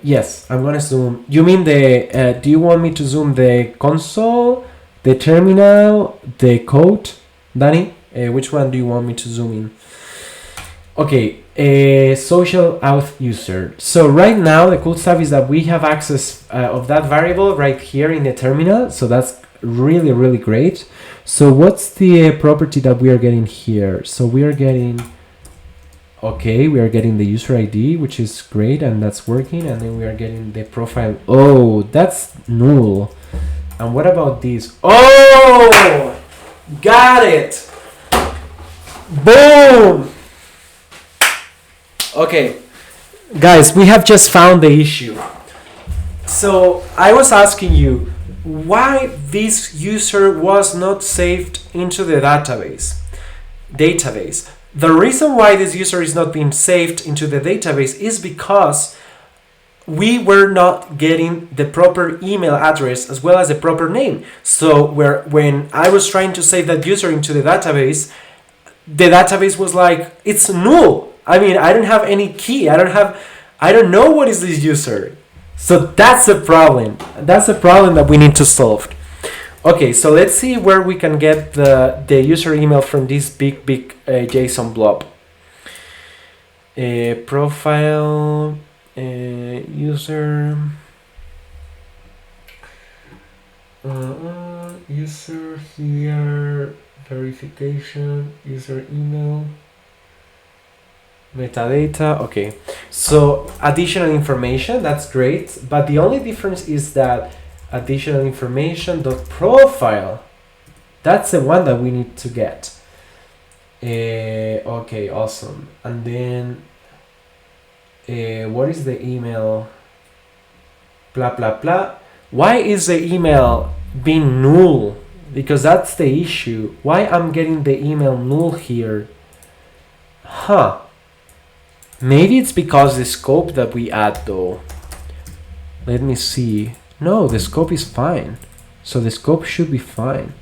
Yes, I'm gonna zoom. You mean the do you want me to zoom the console, the terminal, the code, Danny? Which one do you want me to zoom in? Okay, social auth user. So right now the cool stuff is that we have access of that variable right here in the terminal, so that's really, really great. So what's the property that we are getting here? So we are getting, okay, we are getting the user ID, which is great, and that's working. And then we are getting the profile. Oh, that's null. And what about this? Oh, got it. Boom. Okay, guys, we have just found the issue. So I was asking you why this user was not saved into the database. The reason why this user is not being saved into the database is because we were not getting the proper email address as well as the proper name. So when I was trying to save that user into the database was like, it's null. I mean, I don't have any key. I don't know what is this user. So that's the problem. That's the problem that we need to solve. Okay, so let's see where we can get the user email from this big JSON blob. Profile, user, user here, verification, user email, metadata. Okay, so additional information, that's great, but the only difference is that additional information dot profile, that's the one that we need to get. Okay, awesome. And then what is the email? Blah blah blah. Why is the email being null? Because that's the issue. Why I'm getting the email null here? Huh. Maybe it's because the scope that we add though. Let me see. No, the scope is fine. So the scope should be fine.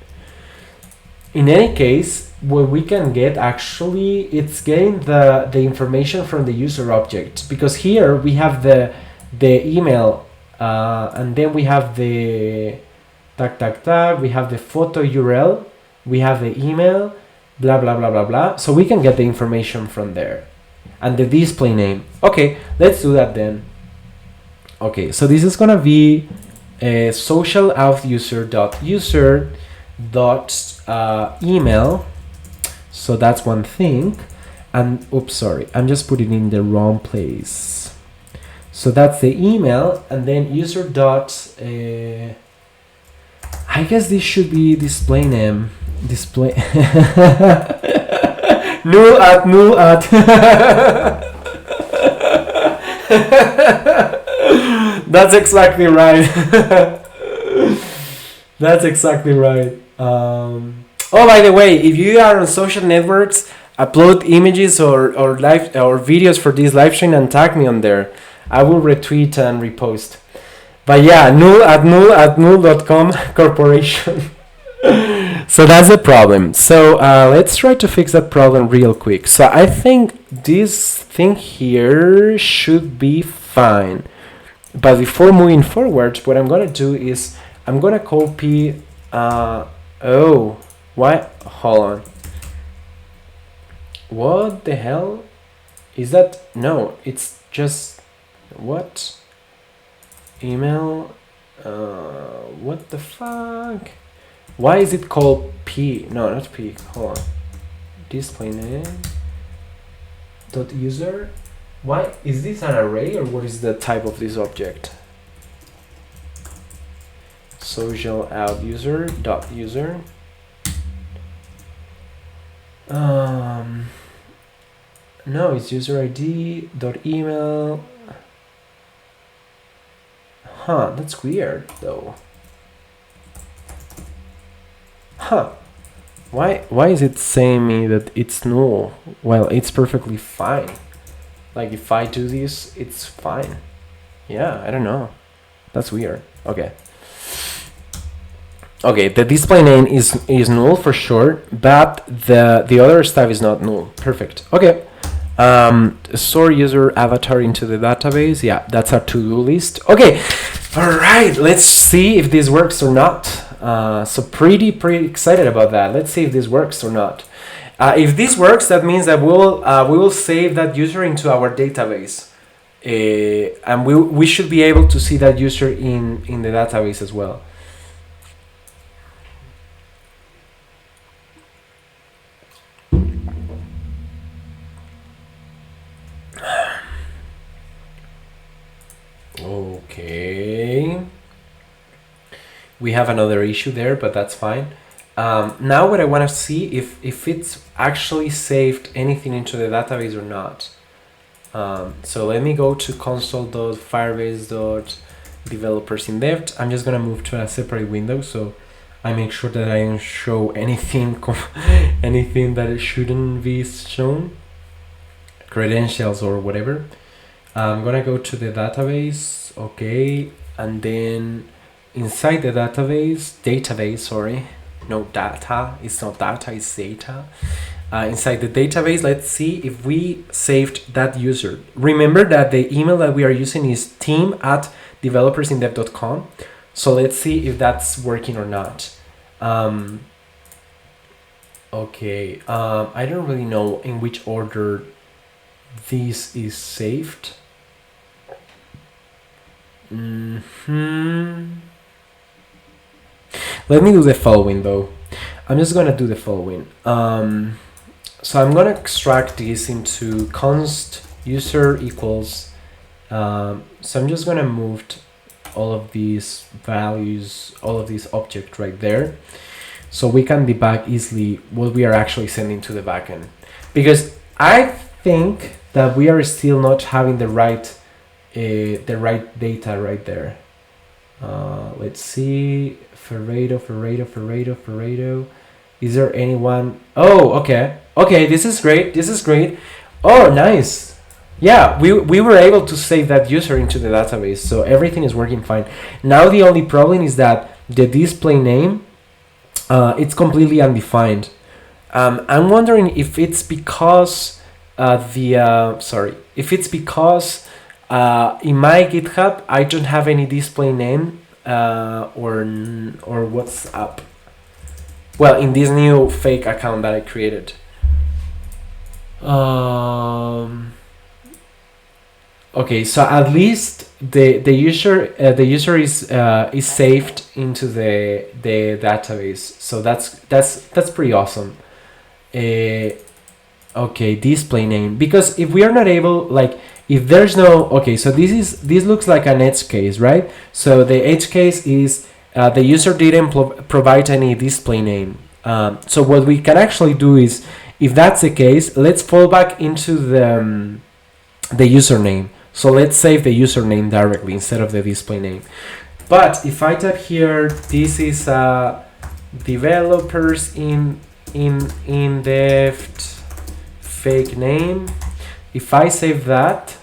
In any case, what we can get actually, it's getting the information from the user object, because here we have the email and then we have the we have the photo URL, we have the email, blah blah blah blah blah. So we can get the information from there. And the display name. Okay, let's do that then. Okay, so this is gonna be social auth user dot email. So that's one thing. And oops, sorry, I'm just putting in the wrong place. So that's the email, and then user dot. I guess this should be display name. Display. null at. That's exactly right. That's exactly right. Oh, by the way, if you are on social networks, upload images or videos for this live stream and tag me on there. I will retweet and repost. But yeah, null.com corporation. So that's the problem. So let's try to fix that problem real quick. So I think this thing here should be fine. But before moving forward, what I'm gonna do is I'm gonna copy. Oh, why? Hold on. What the hell is that? No, it's just what? Email. What the fuck? Why is it called P? No, not P. Hold on. Display name. Dot user. Why is this an array, or what is the type of this object? social out user dot user. No, it's user ID dot email. Huh, that's weird though. Huh. Why is it saying me that it's null? Well, it's perfectly fine. Like if I do this, it's fine. Yeah, I don't know. That's weird. Okay. Okay, the display name is null for sure, but the other stuff is not null. Perfect. Okay. Store user avatar into the database. Yeah, that's our to-do list. Okay. All right. Let's see if this works or not. So pretty excited about that. Let's see if this works or not. If this works, that means that we will save that user into our database, and we should be able to see that user in the database as well. Okay. We have another issue there, but that's fine. Now what I want to see if it's actually saved anything into the database or not. So let me go to console.firebase.developersindev. I'm just gonna move to a separate window so I make sure that I don't show anything anything that it shouldn't be shown, credentials or whatever. I'm gonna go to the database, okay, and then inside the database, sorry, no data, it's not data, it's data. Inside the database, let's see if we saved that user. Remember that the email that we are using is team@developersindev.com. So let's see if that's working or not. Okay, I don't really know in which order this is saved. Let me do the following though. I'm just gonna do the following. So I'm gonna extract this into const user equals. So I'm just gonna move all of these values, all of these objects right there, so we can debug easily what we are actually sending to the backend. Because I think that we are still not having the right data right there. Let's see, Ferredo. Is there anyone? Oh, okay. This is great. Oh, nice. Yeah, we were able to save that user into the database, so everything is working fine. Now the only problem is that the display name, it's completely undefined. I'm wondering if it's because in my GitHub I don't have any display name, or what's up. Well, in this new fake account that I created. Okay, so at least the user is saved into the database. So that's pretty awesome. Okay, display name, because if we are not able, like, if there's no, okay, so this looks like an edge case, right? So the edge case is the user didn't provide any display name. So what we can actually do is, if that's the case, let's fall back into the username. So let's save the username directly instead of the display name. But if I type here, this is developers in dev fake name. If I save that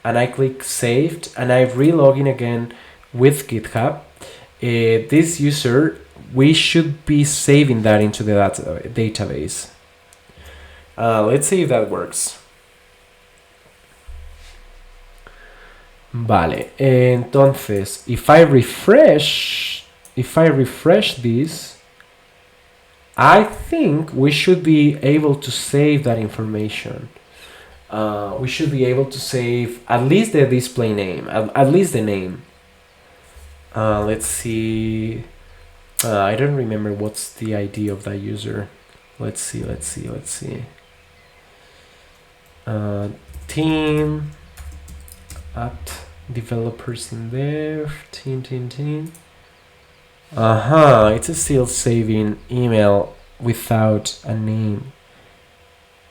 and I click saved and I re-log in again with GitHub, this user, we should be saving that into the database. Let's see if that works. Vale, entonces, if I refresh this, I think we should be able to save that information. We should be able to save at least the display name, at least the name. Let's see. I don't remember what's the ID of that user. Let's see. Team at developers in there. Team. It's still saving email without a name.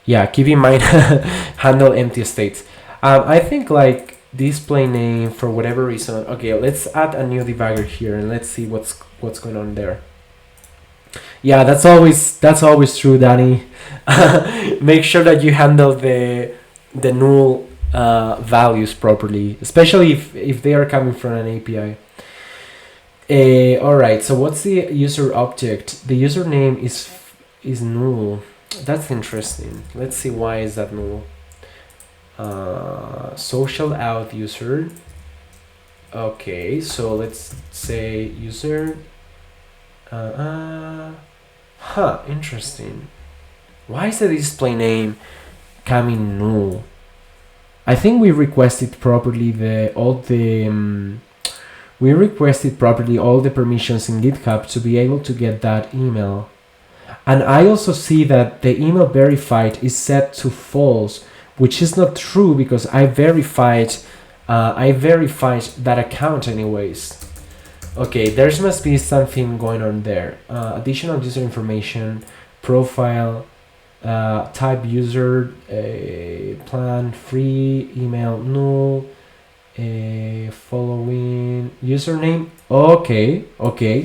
Yeah, keep in mind handle empty states. I think like display name for whatever reason. Okay, let's add a new debugger here and let's see what's going on there. Yeah, that's always true, Danny. Make sure that you handle the null values properly, especially if they are coming from an API. All right. So what's the user object? The username is null. That's interesting. Let's see why is that null. Social out user. Okay, so let's say user. Interesting. Why is the display name coming null? I think we requested properly all the permissions in GitHub to be able to get that email. And I also see that the email verified is set to false, which is not true because I verified that account anyways. Okay, there must be something going on there. Additional user information, profile, type user, plan free, email null, following username. Okay,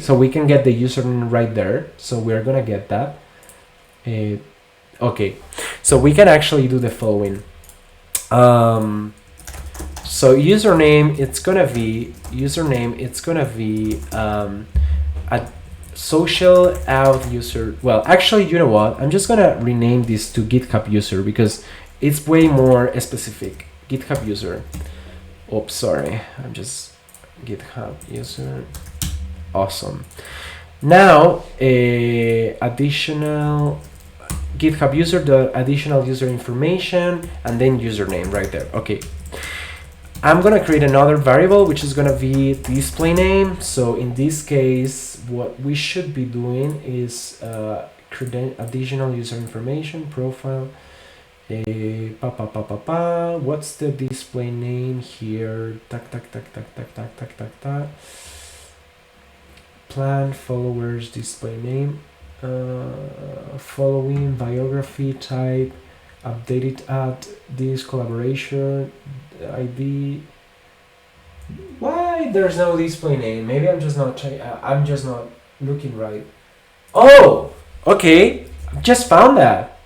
so we can get the username right there. So we're gonna get that. Okay, so we can actually do the following. So username, it's gonna be a social out user. Well, actually, you know what? I'm just gonna rename this to GitHub user because it's way more specific. GitHub user. Oops, sorry. I'm just GitHub user. Awesome. Now, additional GitHub user, the additional user information, and then username right there. Okay. I'm gonna create another variable which is gonna be display name. So in this case, what we should be doing is additional user information, profile. What's the display name here? Plan followers display name. Following biography type. Updated at this collaboration ID. Why there's no display name? Maybe I'm just not looking right. Oh, okay. Just found that.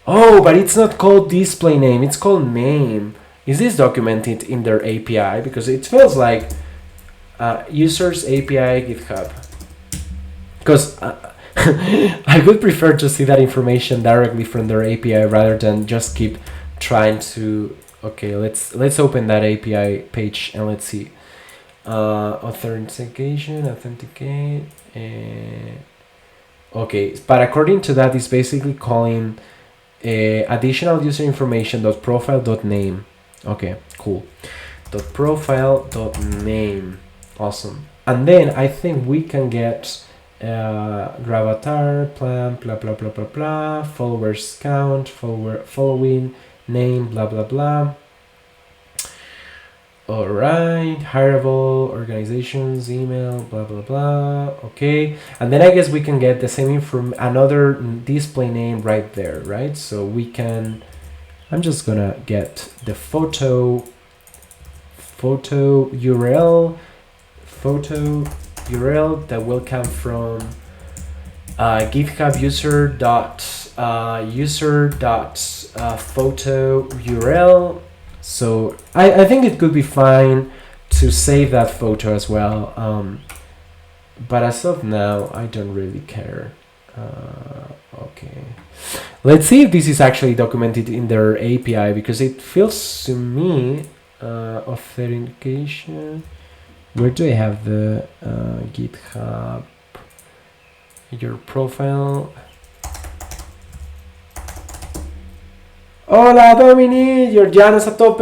Oh, but it's not called display name. It's called name. Is this documented in their API? Because it feels like users API GitHub. Because I would prefer to see that information directly from their API rather than just keep trying to. Okay, let's open that API page and let's see. Authentication, authenticate. Okay, but according to that, it's basically calling additional user information .profile.name. Okay, cool. .profile.name. Awesome. And then I think we can get gravatar, plan, blah blah blah blah blah, followers count, following, name, blah blah blah. Alright, hireable, organizations, email, blah blah blah. Okay, and then I guess we can get the same from another display name right there, right? So we can, I'm just gonna get the photo URL that will come from GitHub user.photo URL. So I think it could be fine to save that photo as well. But as of now, I don't really care. Okay. Let's see if this is actually documented in their API because it feels to me authentication. Where do I have the GitHub? Your profile. Hola Dominic, you're Janos a tope.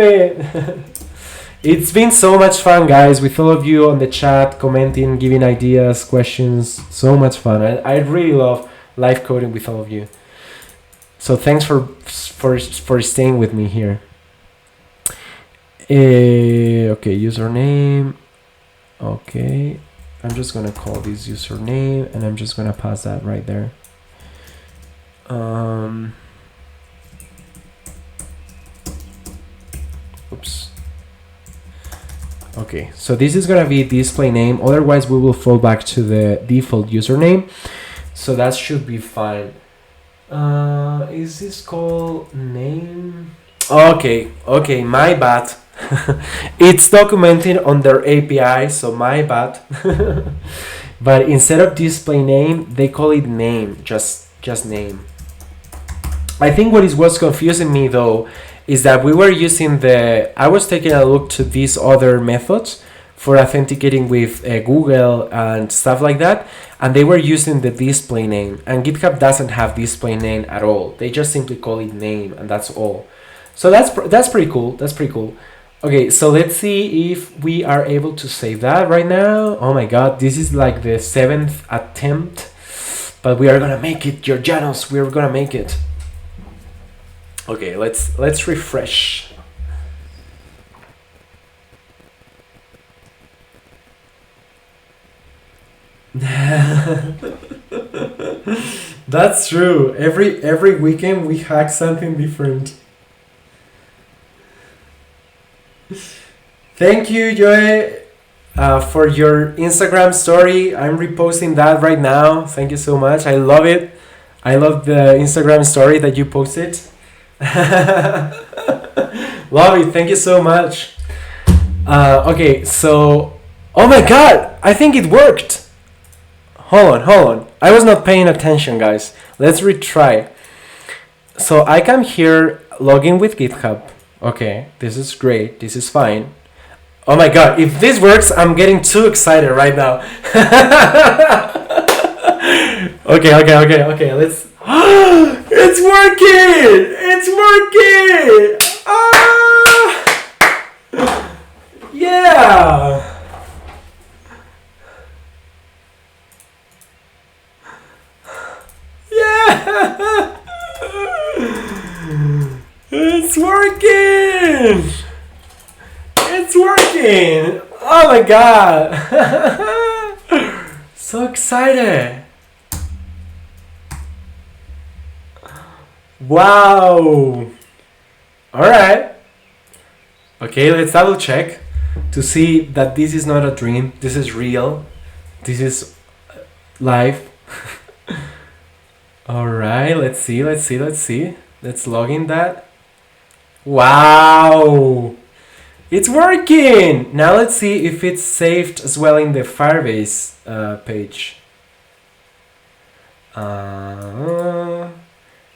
It's been so much fun, guys, with all of you on the chat, commenting, giving ideas, questions. So much fun. I really love live coding with all of you. So thanks for staying with me here. Okay, username. Okay, I'm just gonna call this username and I'm just gonna pass that right there. Oops. Okay, so this is gonna be display name. Otherwise, we will fall back to the default username. So that should be fine. Is this called name? Okay, my bad. It's documented on their API, so my bad. But instead of display name, they call it name, just name. I think what was confusing me though is that we were using I was taking a look to these other methods for authenticating with Google and stuff like that, and they were using the display name, and GitHub doesn't have display name at all. They just simply call it name, and that's all. So that's pretty cool. That's pretty cool. Okay, so let's see if we are able to save that right now. Oh my god, this is like the 7th attempt, but we are gonna make it, Georgianos. We're gonna make it. Okay, let's refresh. That's true. Every weekend we hack something different. Thank you, Joy, for your Instagram story. I'm reposting that right now. Thank you so much. I love it. I love the Instagram story that you posted. Love it. Thank you so much. Okay, so oh my god, I think it worked. Hold on. I was not paying attention, guys. Let's retry. So I come here, log in with GitHub. Okay, this is great. This is fine. Oh my god, if this works, I'm getting too excited right now. Okay, let's... It's working! It's working! Ah! Yeah! Yeah! It's working! It's working! Oh my god! So excited! Wow! Alright. Okay, let's double check to see that this is not a dream. This is real. This is live. Alright, let's see. Let's log in that. Wow! It's working! Now let's see if it's saved as well in the Firebase page.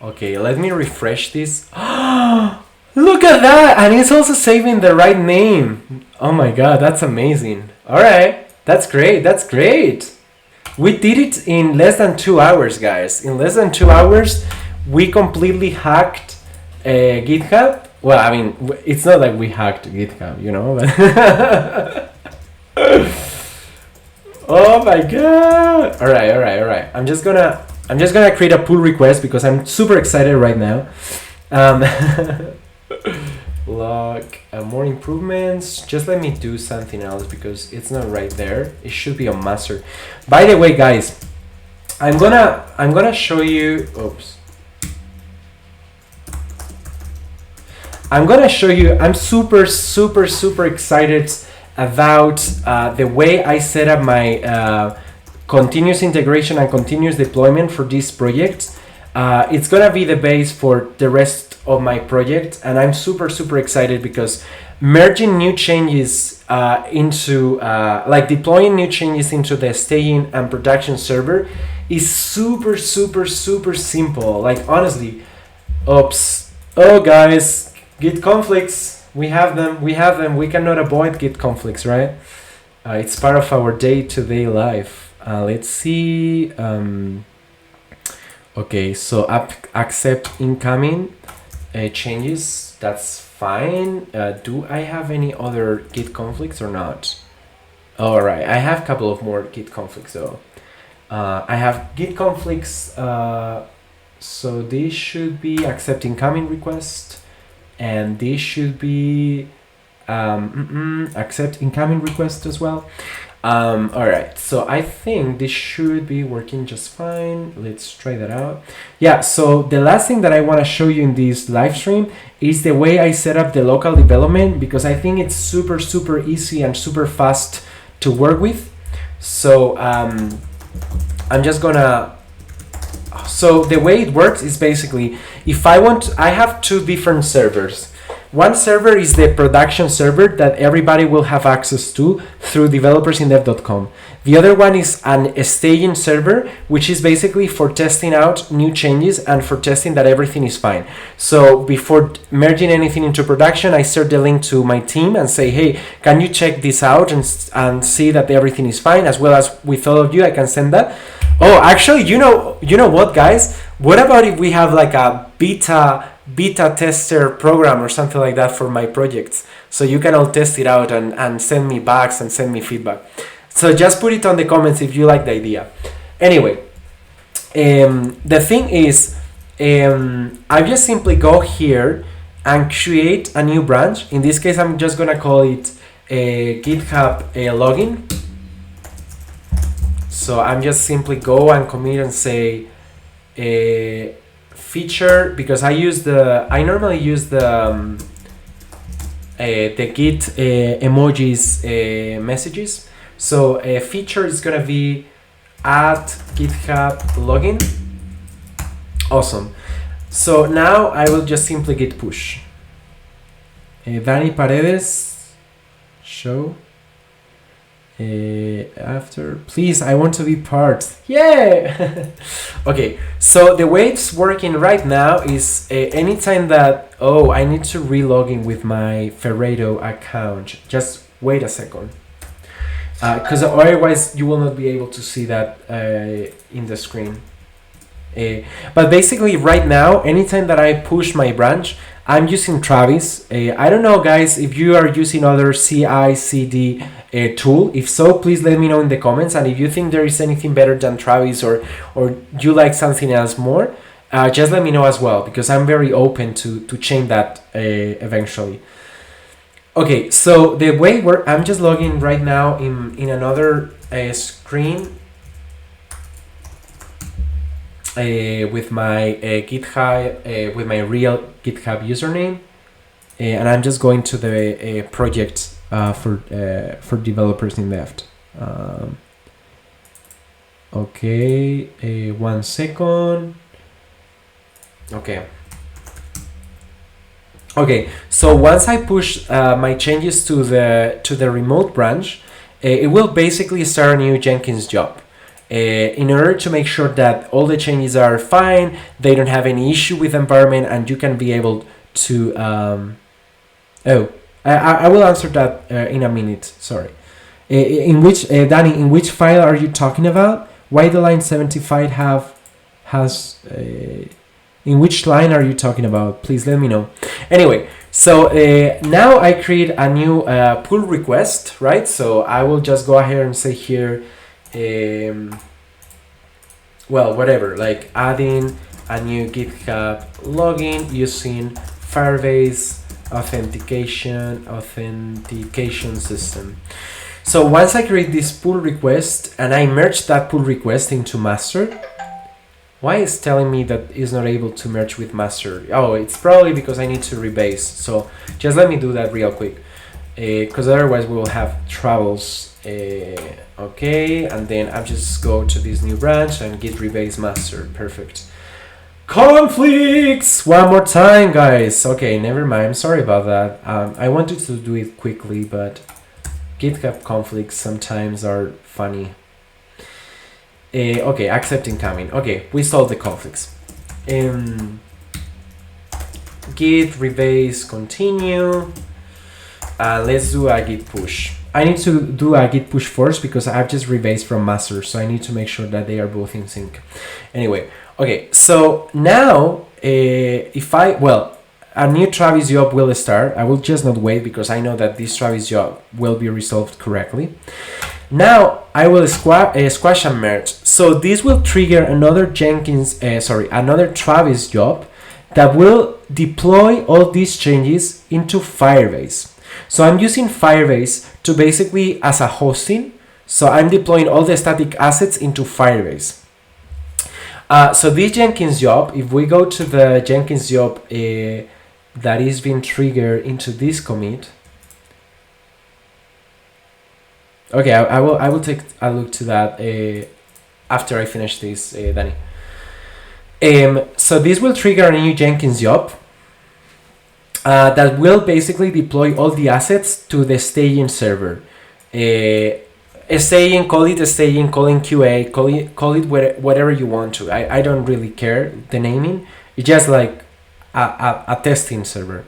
Okay, let me refresh this. Look at that! And it's also saving the right name. Oh my god, that's amazing. Alright, that's great. We did it in less than 2 hours, guys. In less than 2 hours, we completely hacked GitHub. Well, I mean, it's not like we hacked GitHub, you know, but oh my god! All right. I'm just gonna create a pull request because I'm super excited right now. Log more improvements. Just let me do something else because it's not right there. It should be on master. By the way, guys, I'm gonna show you. Oops. I'm gonna show you. I'm super excited about the way I set up my continuous integration and continuous deployment for this project. It's gonna be the base for the rest of my project, and I'm super excited because merging new changes into like deploying new changes into the staging and production server is super simple. Like honestly, oops. Oh guys, Git conflicts. We have them. We cannot avoid Git conflicts, right? It's part of our day-to-day life. Let's see. Okay, so accept incoming changes. That's fine. Do I have any other Git conflicts or not? All right, I have a couple of more Git conflicts though. I have Git conflicts. So this should be accept incoming request, and this should be accept incoming request as well. All right, so I think this should be working just fine. Let's try that out. Yeah, so the last thing that I want to show you in this live stream is the way I set up the local development, because I think it's super, super easy and super fast to work with. So I'm just gonna, so the way it works is basically, if I have two different servers. One server is the production server that everybody will have access to through developersindev.com. The other one is a staging server, which is basically for testing out new changes and for testing that everything is fine. So before merging anything into production, I share the link to my team and say, hey, can you check this out and see that everything is fine? As well as with all of you, I can send that. Oh, actually, you know what, guys? What about if we have like a beta tester program or something like that for my projects, so you can all test it out and send me bugs and send me feedback? So just put it on the comments if you like the idea. Anyway, the thing is, I just simply go here and create a new branch. In this case, I'm just gonna call it GitHub login. So I'm just simply go and commit and say feature, because I normally use the Git emojis messages. So a feature is gonna be at GitHub login. Awesome. So now I will just simply git push. Dani Paredes, show. After, please, I want to be part. Yeah. Okay, so the way it's working right now is anytime that I need to relog in with my Ferrero account, just wait a second, because otherwise you will not be able to see that in the screen. But basically right now, anytime that I push my branch, I'm using Travis. I don't know, guys, if you are using other CI/CD tool. If so, please let me know in the comments. And if you think there is anything better than Travis, or you like something else more, just let me know as well, because I'm very open to change that eventually. Okay, so the way I'm just logging right now in another screen with my GitHub, with my real GitHub username, and I'm just going to the project for developers in left. Okay, 1 second. Okay, so once I push my changes to the remote branch, it will basically start a new Jenkins job. In order to make sure that all the changes are fine, they don't have any issue with the environment, and you can be able to I will answer that in a minute. Sorry. In which Danny, in which file are you talking about? Why the line 75 has in which line are you talking about? Please let me know. Anyway, so now I create a new pull request, right? So I will just go ahead and say here, well, whatever, like adding a new GitHub login using Firebase authentication system. So once I create this pull request and I merge that pull request into master, why is telling me that it's not able to merge with master? Oh, it's probably because I need to rebase. So just let me do that real quick, because otherwise we will have troubles. Okay, and then I just go to this new branch and git rebase master. Perfect. Conflicts! One more time, guys. Okay, never mind. Sorry about that. I wanted to do it quickly, but GitHub conflicts sometimes are funny. Okay, accept incoming. Okay, we solved the conflicts. Git rebase continue. Let's do a git push. I need to do a git push first because I've just rebased from master, so I need to make sure that they are both in sync. Anyway, okay, so now a new Travis job will start. I will just not wait because I know that this Travis job will be resolved correctly. Now I will squash and merge. So this will trigger another another Travis job that will deploy all these changes into Firebase. So I'm using Firebase to basically as a hosting So I'm deploying all the static assets into Firebase. So this Jenkins job, if we go to the Jenkins job that is being triggered into this commit. Okay, I will take a look to that after I finish this, Danny. So this will trigger a new Jenkins job that will basically deploy all the assets to the staging server. Staging, call it staging, call it QA, call it whatever you want to. I don't really care the naming. It's just like a testing server.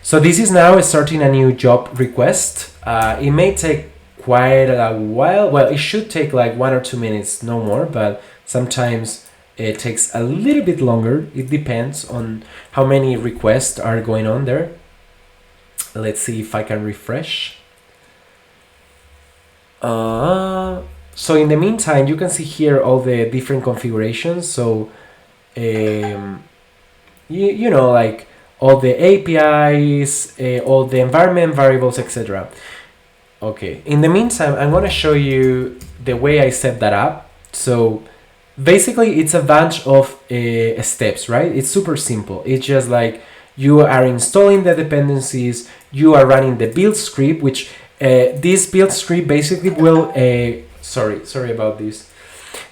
So this is now starting a new job request. It may take quite a while. Well, it should take like 1 or 2 minutes, no more, but sometimes it takes a little bit longer. It depends on how many requests are going on there. Let's see if I can refresh. So in the meantime, you can see here all the different configurations. So you know, like all the APIs, all the environment variables, etc. Okay, in the meantime, I'm going to show you the way I set that up. So basically it's a bunch of steps, right? It's super simple. It's just like you are installing the dependencies, you are running the build script, which this build script basically will, sorry about this.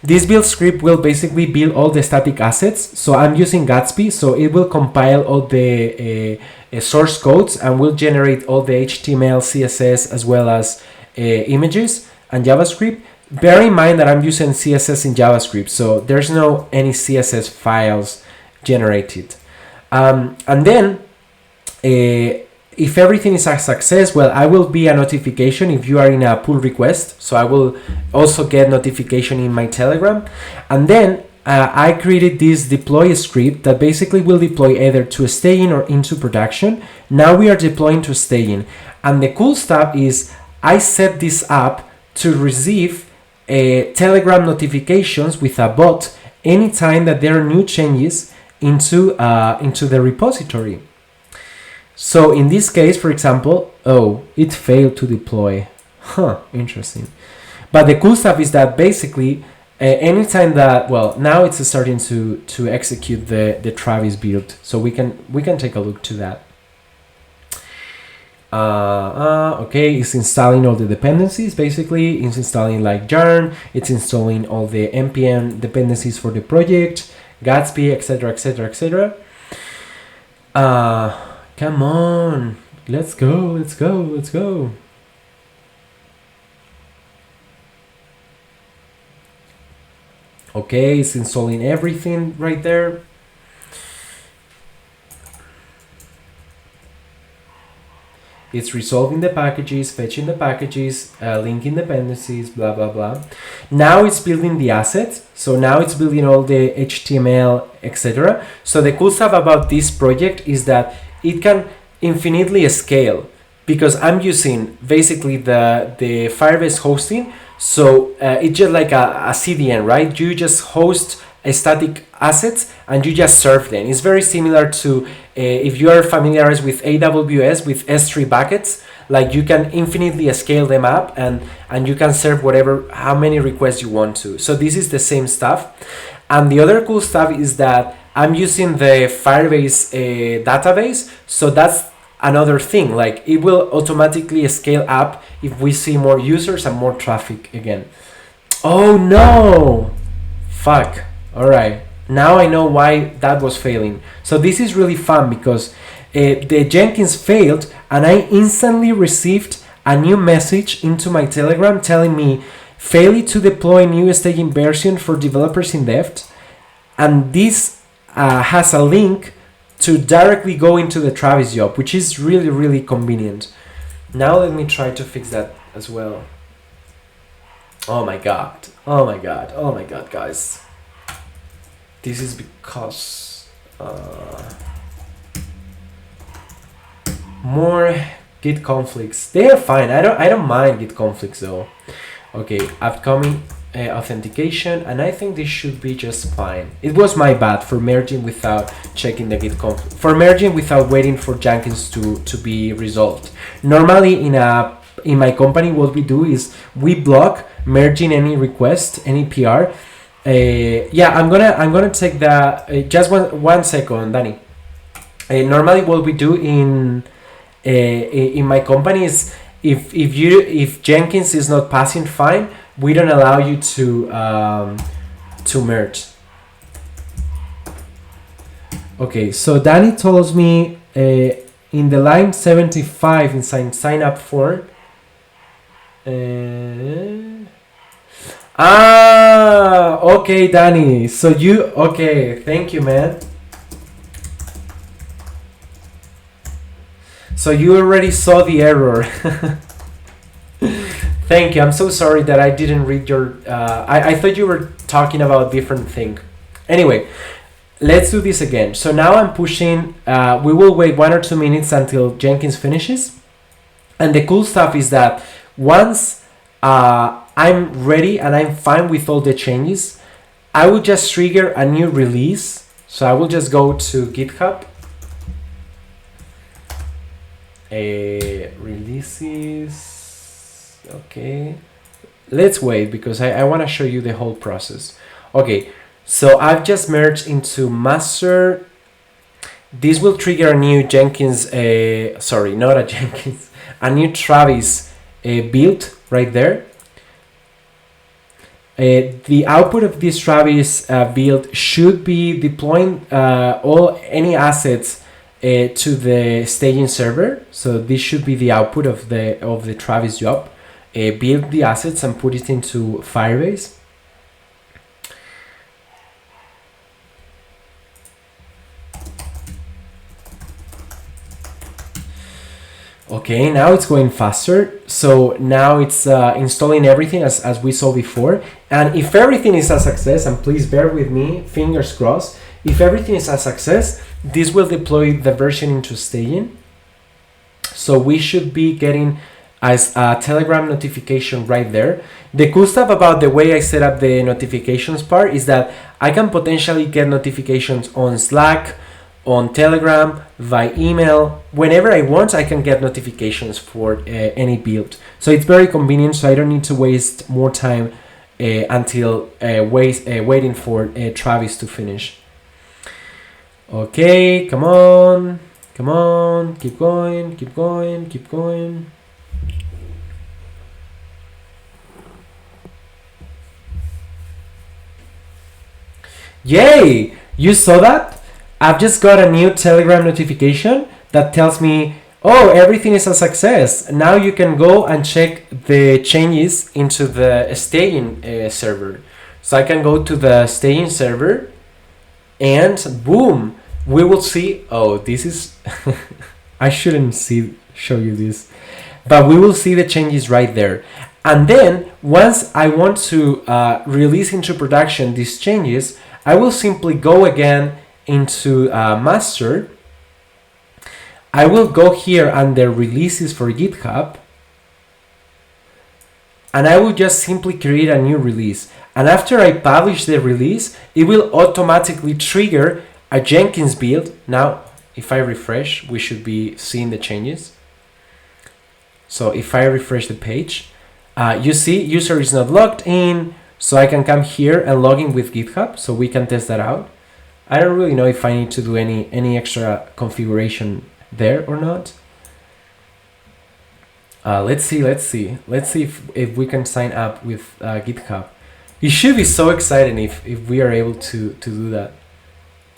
This build script will basically build all the static assets. So I'm using Gatsby, so it will compile all the source codes and will generate all the HTML, CSS, as well as images and JavaScript. Bear in mind that I'm using CSS in JavaScript, so there's no any CSS files generated. And then if everything is a success, well, I will be a notification if you are in a pull request. So I will also get notification in my Telegram. And then I created this deploy script that basically will deploy either to staging or into production. Now we are deploying to staging. And the cool stuff is I set this up to receive Telegram notifications with a bot anytime that there are new changes into the repository. So in this case, for example, oh, it failed to deploy. Huh, interesting. But the cool stuff is that basically anytime that, well, now it's starting to execute the Travis build. So we can take a look to that. Okay, it's installing all the dependencies. Basically, it's installing like yarn. It's installing all the npm dependencies for the project, Gatsby, etc., etc., etc. Come on, let's go. Okay, it's installing everything right there. It's resolving the packages, fetching the packages, linking dependencies, blah, blah, blah. Now it's building the assets. So now it's building all the HTML, etc. So the cool stuff about this project is that it can infinitely scale because I'm using basically the Firebase hosting. So it's just like a CDN, right? You just host a static assets and you just serve them. It's very similar to if you are familiarized with AWS with S3 buckets, like you can infinitely scale them up and you can serve how many requests you want to. So this is the same stuff. And the other cool stuff is that I'm using the Firebase database. So that's another thing, like it will automatically scale up if we see more users and more traffic again. Oh no, fuck. All right, now I know why that was failing. So this is really fun because the Jenkins failed and I instantly received a new message into my Telegram telling me failed to deploy new staging version for developers in Deft. And this has a link to directly go into the Travis job, which is really, really convenient. Now let me try to fix that as well. Oh my god, guys. This is because more Git conflicts. They are fine. I don't mind Git conflicts though. Okay, upcoming authentication, and I think this should be just fine. It was my bad for merging without checking the Git conflict, for merging without waiting for Jenkins to be resolved. Normally in a in my company, what we do is we block merging any request, any PR. Yeah, I'm gonna take that. Just one second, Danny. Normally, what we do in my company is if Jenkins is not passing fine, we don't allow you to merge. Okay, so Danny tells me in the line 75 in sign up form. Okay, Danny. So okay, thank you, man. So you already saw the error. Thank you. I'm so sorry that I didn't read your... I thought you were talking about a different thing. Anyway, let's do this again. So now I'm pushing... we will wait 1 or 2 minutes until Jenkins finishes. And the cool stuff is that once I'm ready and I'm fine with all the changes, I will just trigger a new release. So I will just go to GitHub. Releases. Okay. Let's wait because I want to show you the whole process. Okay. So I've just merged into master. This will trigger a new Jenkins, sorry, not a Jenkins, a new Travis build right there. The output of this Travis build should be deploying any assets to the staging server. So this should be the output of the Travis job. Build the assets and put it into Firebase. Okay, now it's going faster. So now it's installing everything as we saw before. And if everything is a success, and please bear with me, fingers crossed, if everything is a success, this will deploy the version into staging. So we should be getting as a Telegram notification right there. The cool stuff about the way I set up the notifications part is that I can potentially get notifications on Slack, on Telegram, via email. Whenever I want, I can get notifications for any build. So it's very convenient, so I don't need to waste more time until waiting for Travis to finish. Okay, come on, keep going. Yay! You saw that? I've just got a new Telegram notification that tells me, oh, everything is a success. Now you can go and check the changes into the staging server. So I can go to the staging server and boom, we will see, oh, this is, I shouldn't show you this, but we will see the changes right there. And then once I want to release into production these changes, I will simply go again into master. I will go here under releases for GitHub, and I will just simply create a new release. And after I publish the release, it will automatically trigger a Jenkins build. Now, if I refresh, we should be seeing the changes. So if I refresh the page, you see user is not logged in, so I can come here and log in with GitHub, so we can test that out. I don't really know if I need to do any extra configuration there or not. Let's see if we can sign up with GitHub. It should be so exciting if we are able to do that.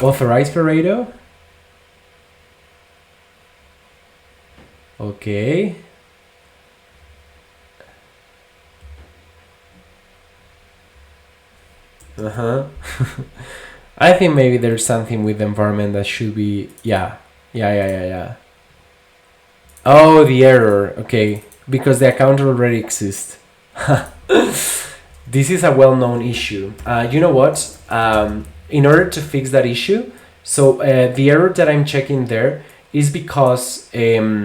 Authorize Pareto. Okay. I think maybe there's something with the environment that should be, yeah. Oh, the error, okay, because the account already exists. This is a well-known issue. You know what? In order to fix that issue, so the error that I'm checking there is because if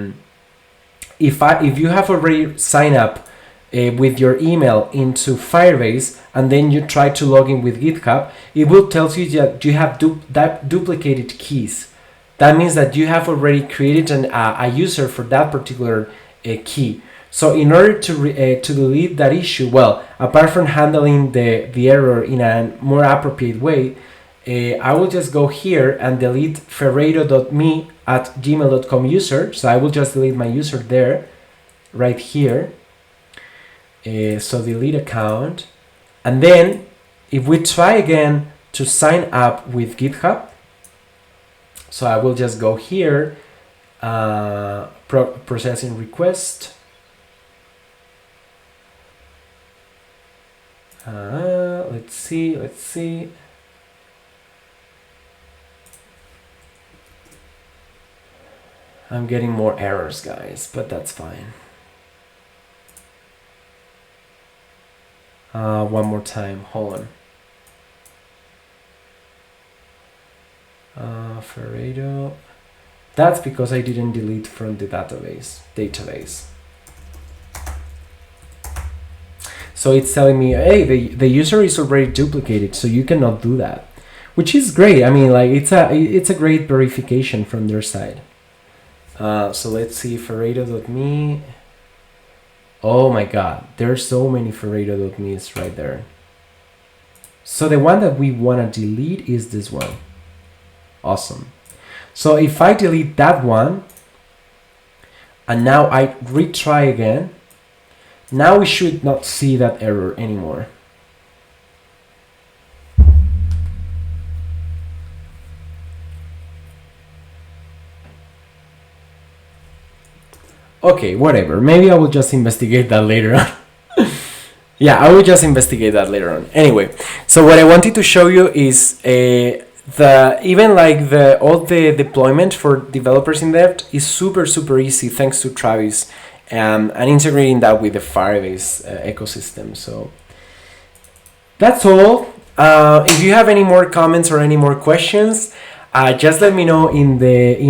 you have already signed up with your email into Firebase and then you try to log in with GitHub, it will tell you that you have duplicated keys. That means that you have already created a user for that particular key. So in order to delete that issue, well, apart from handling the error in a more appropriate way, I will just go here and delete ferreiro.me@gmail.com user. So I will just delete my user there, right here. So delete account. And then if we try again to sign up with GitHub, so I will just go here, processing request. Let's see. I'm getting more errors, guys, but that's fine. One more time, hold on. Ferreiro. That's because I didn't delete from the database. So it's telling me, hey, the user is already duplicated, so you cannot do that, which is great. I mean, like it's a great verification from their side. So let's see, ferreiro.me. Oh my God, there's so many ferreiro.me's right there. So the one that we want to delete is this one. Awesome. So if I delete that one, and now I retry again, now we should not see that error anymore. Okay, whatever. Maybe I will just investigate that later on. Yeah, I will just investigate that later on. Anyway, so what I wanted to show you is all the deployment for developers in Dev is super easy thanks to Travis, and integrating that with the Firebase ecosystem. So that's all. If you have any more comments or any more questions, just let me know in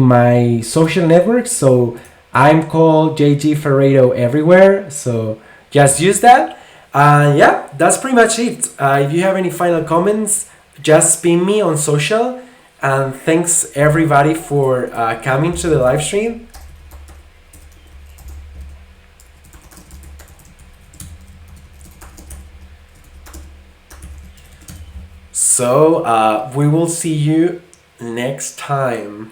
my social networks. So I'm called JG Ferreiro everywhere. So just use that. Yeah, that's pretty much it. If you have any final comments, just ping me on social. And thanks everybody for coming to the live stream. So we will see you next time.